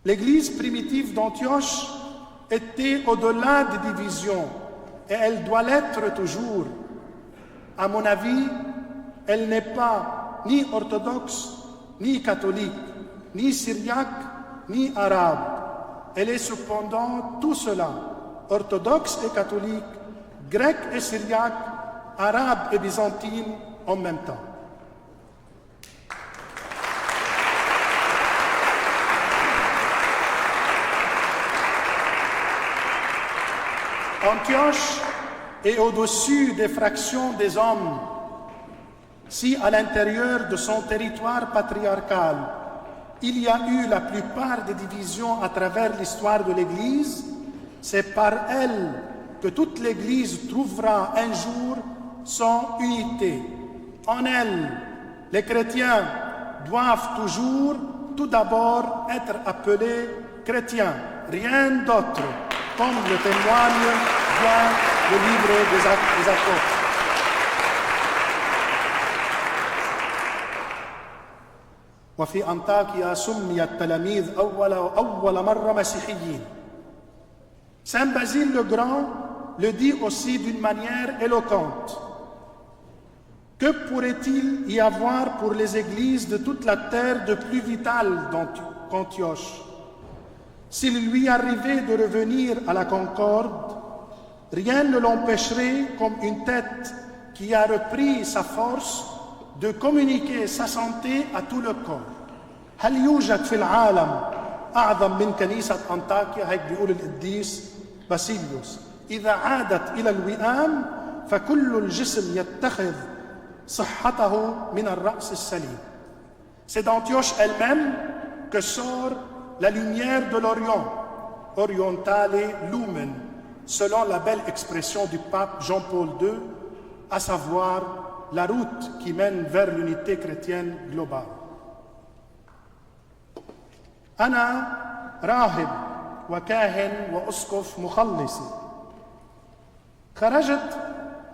L'Église primitive d'Antioche était au-delà des divisions, et elle doit l'être toujours. À mon avis, elle n'est pas ni orthodoxe, ni catholique, ni syriaque, ni arabe. Elle est cependant tout cela, orthodoxe et catholique, grec et syriaque, arabe et byzantine en même temps. Antioche est au-dessus des fractions des hommes. Si à l'intérieur de son territoire patriarcal, il y a eu la plupart des divisions à travers l'histoire de l'Église, c'est par elle que toute l'Église trouvera un jour son unité. En elle, les chrétiens doivent toujours, tout d'abord, être appelés chrétiens, rien d'autre, comme le témoigne bien le livre des Apôtres. وفي أنطاكيا سمي التلاميذ أول مرة مسيحيين. Saint Basile le Grand le dit aussi d'une manière éloquente. Que pourrait-il y avoir pour les églises de toute la terre de plus vital qu'Antioche? S'il lui arrivait de revenir à la concorde, rien ne l'empêcherait, comme une tête qui a repris sa force, de communiquer sa santé à tout le corps. هل يوجد في العالم أعظم من كنيسة أنطاكيا؟ هيك بيقول القديس باسيليوس. إذا عادت إلى الوئام فكل الجسم يتخذ صحته من الرأس السليم. C'est d'Antioche elle-même que sort la lumière de l'Orient, orientale lumen, selon la belle expression du pape Jean-Paul II, à savoir la route qui mène vers l'unité chrétienne globale. أنا راهب وكاهن وأسقف مخلصي. خرجت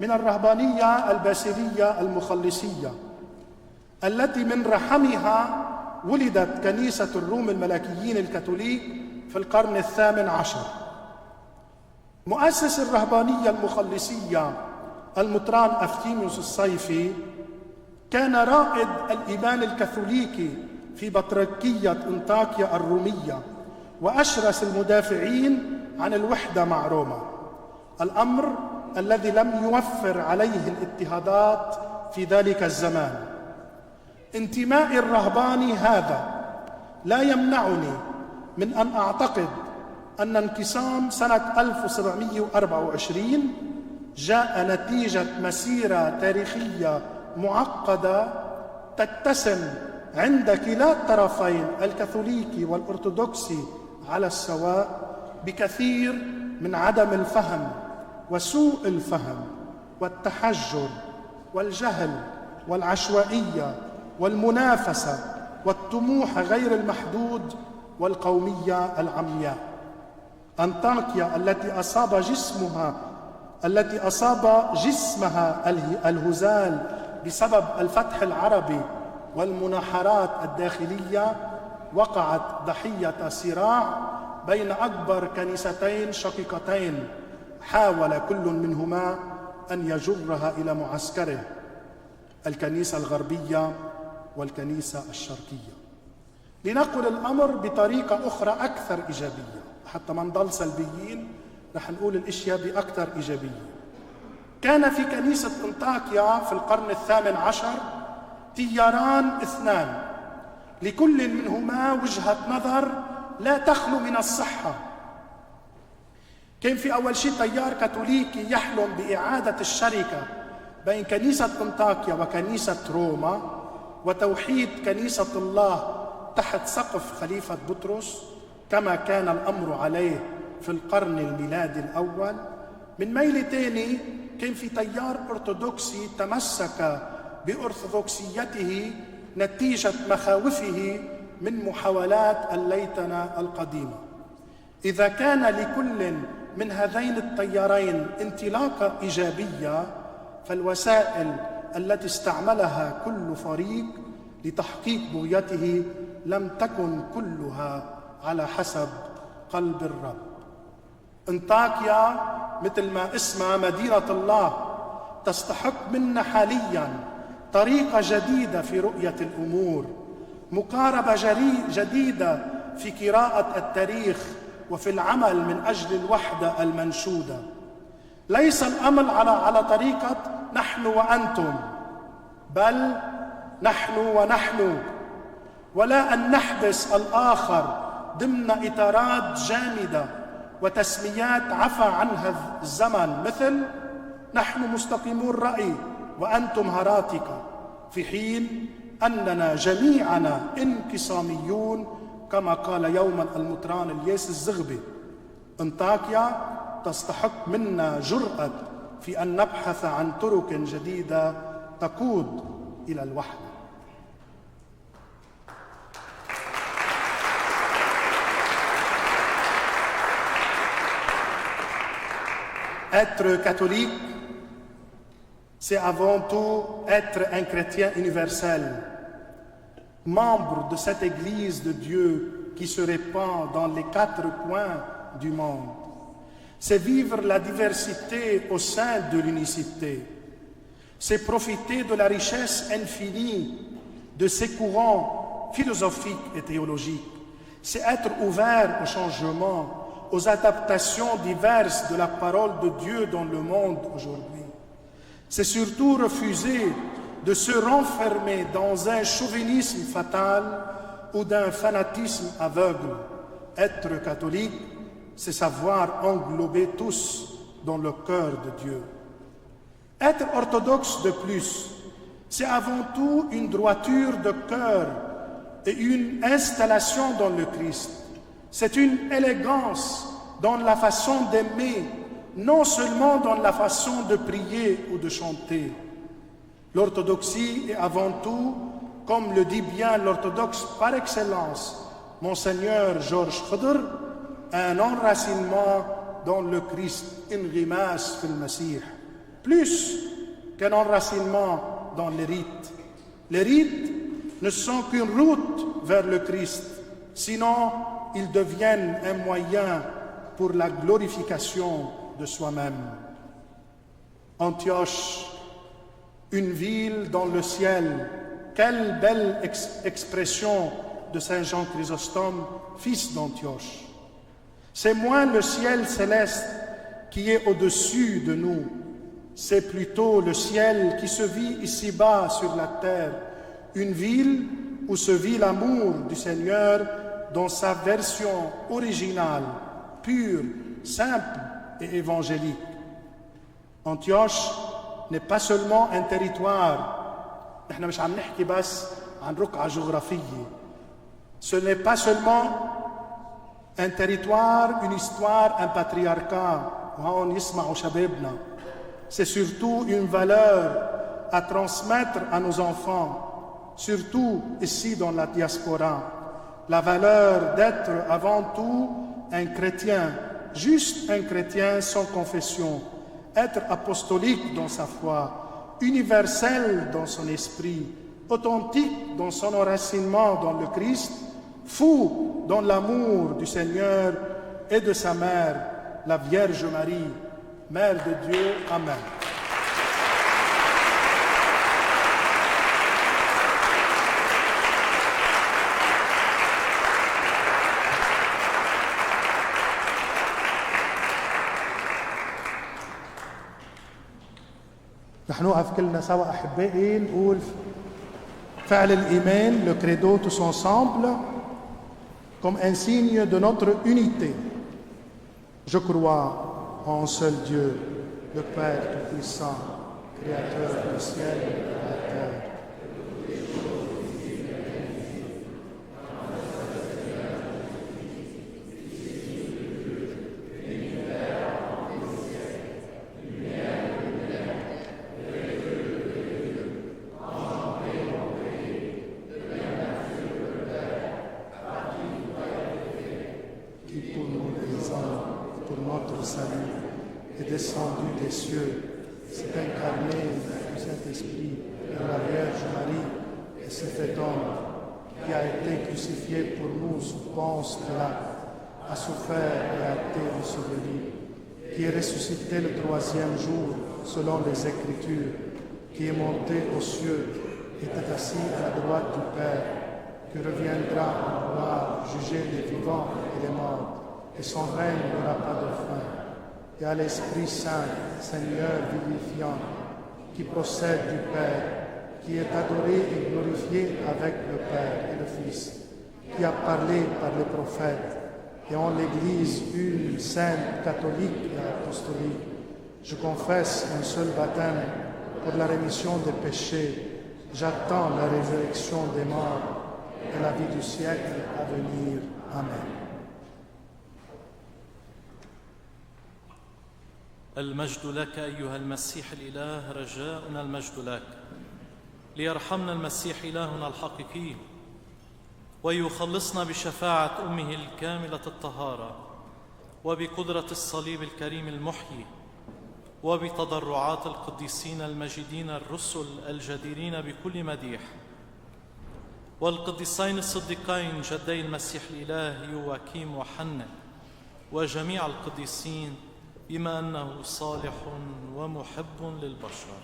من الرهبانية الباسيلية المخلصية التي من رحمها ولدت كنيسة الروم الملكيين الكاثوليك في القرن ال18. مؤسس الرهبانية المخلصية المطران أفتيميوس الصيفي كان رائد الإيمان الكاثوليكي في بطريركية أنطاكيا الرومية وأشرس المدافعين عن الوحدة مع روما، الأمر الذي لم يوفر عليه الاضطهادات في ذلك الزمان. انتمائي الرهباني هذا لا يمنعني من أن أعتقد أن انقسام سنة 1724 جاء نتيجة مسيرة تاريخية معقدة تتسم عند كلا الطرفين الكاثوليكي والأرثوذكسي على السواء بكثير من عدم الفهم وسوء الفهم والتحجر والجهل والعشوائية والمنافسة والطموح غير المحدود والقومية العمياء. أنطاكيا التي أصاب جسمها الهزال بسبب الفتح العربي والمناحرات الداخلية وقعت ضحية صراع بين أكبر كنيستين شقيقتين حاول كل منهما أن يجرها إلى معسكره، الكنيسة الغربية والكنيسة الشرقية. لنقل الأمر بطريقة أخرى أكثر إيجابية، حتى ما نضل سلبيين رح نقول الأشياء بأكثر إيجابية. كان في كنيسة أنطاكيا في القرن ال18 تياران اثنان، لكل منهما وجهة نظر لا تخلو من الصحة. كان في أول شيء تيار كاثوليكي يحلم بإعادة الشركة بين كنيسة أنطاكيا وكنيسة روما وتوحيد كنيسة الله تحت سقف خليفة بطرس كما كان الأمر عليه في القرن الميلادي الأول. من ميل تاني كان في تيار أرثوذكسي تمسك بأرثوذكسيته نتيجة مخاوفه من محاولات الليتنة القديمة. إذا كان لكل من هذين التيارين انطلاقة إيجابية، فالوسائل التي استعملها كل فريق لتحقيق بغيته لم تكن كلها على حسب قلب الرب. أنطاكيا مثل ما اسمها مدينة الله تستحق منا حاليا طريقة جديدة في رؤية الأمور، مقاربة جديدة في قراءة التاريخ وفي العمل من أجل الوحدة المنشودة. ليس الأمر على طريقة نحن وأنتم، بل نحن ونحن، ولا أن نحبس الآخر ضمن إطارات جامدة وتسميات عفى عنها الزمن، مثل نحن مستقيمو الرأي وأنتم هراتك، في حين أننا جميعنا انقساميون كما قال يوما المطران الياس الزغبي. أنطاكيا تستحق منا جرأة في أن نبحث عن طرق جديدة تقود إلى الوحدة. Être catholique, c'est avant tout être un chrétien universel, membre de cette Église de Dieu qui se répand dans les 4 coins du monde. C'est vivre la diversité au sein de l'unicité. C'est profiter de la richesse infinie de ces courants philosophiques et théologiques. C'est être ouvert au changement, aux adaptations diverses de la parole de Dieu dans le monde aujourd'hui. C'est surtout refuser de se renfermer dans un chauvinisme fatal ou d'un fanatisme aveugle. Être catholique, c'est savoir englober tous dans le cœur de Dieu. Être orthodoxe de plus, c'est avant tout une droiture de cœur et une installation dans le Christ. C'est une élégance dans la façon d'aimer, non seulement dans la façon de prier ou de chanter. L'orthodoxie est avant tout, comme le dit bien l'orthodoxe par excellence, Monseigneur Georges Khadr, un enracinement dans le Christ, inrimas fil Masih, plus qu'un enracinement dans les rites. Les rites ne sont qu'une route vers le Christ, sinon ils deviennent un moyen pour la glorification de soi-même. Antioche, une ville dans le ciel, quelle belle expression de Saint Jean Chrysostome, fils d'Antioche. C'est moins le ciel céleste qui est au-dessus de nous, c'est plutôt le ciel qui se vit ici-bas sur la terre, une ville où se vit l'amour du Seigneur dans sa version originale, pure, simple et évangélique. Antioche n'est pas seulement un territoire. نحن مش عم نحكي بس عن رقعة جغرافية. Ce n'est pas seulement un territoire, une histoire, un patriarcat. وهون يسمعوا شبابنا. C'est surtout une valeur à transmettre à nos enfants, surtout ici dans la diaspora. La valeur d'être avant tout un chrétien, juste un chrétien sans confession, être apostolique dans sa foi, universel dans son esprit, authentique dans son enracinement dans le Christ, fou dans l'amour du Seigneur et de sa mère, la Vierge Marie, Mère de Dieu. Amen. نحن نقف كلنا سوا أحبائي نقول فعل الإيمان, le credo tous ensemble, comme un signe de notre unité. Je crois en un seul Dieu, le Père Tout-Puissant, Créateur du ciel et de la terre. Qui pour nous les hommes, pour notre salut, est descendu des cieux, s'est incarné du Saint-Esprit et de la Vierge Marie et s'est fait homme, qui a été crucifié pour nous sous Ponce Pilate, a souffert et a été enseveli, qui est ressuscité le troisième jour selon les Écritures, qui est monté aux cieux, était assis à la droite du Père, qui reviendra en gloire juger les vivants et les morts, et son règne n'aura pas de fin. Et à l'Esprit Saint, Seigneur vivifiant, qui procède du Père, qui est adoré et glorifié avec le Père et le Fils, qui a parlé par les prophètes, et en l'Église une, sainte, catholique et apostolique. Je confesse un seul baptême pour la rémission des péchés. J'attends la résurrection des morts et la vie du siècle à venir. Amen. المجد لك أيها المسيح الإله، رجاؤنا المجد لك، ليرحمنا المسيح إلهنا الحقيقي ويخلصنا بشفاعة أمه الكاملة الطهارة وبقدرة الصليب الكريم المحيي وبتضرعات القديسين المجيدين الرسل الجديرين بكل مديح والقديسين الصديقين جدي المسيح الإله يواكيم وحنا وجميع القديسين، بما أنه صالح ومحب للبشر.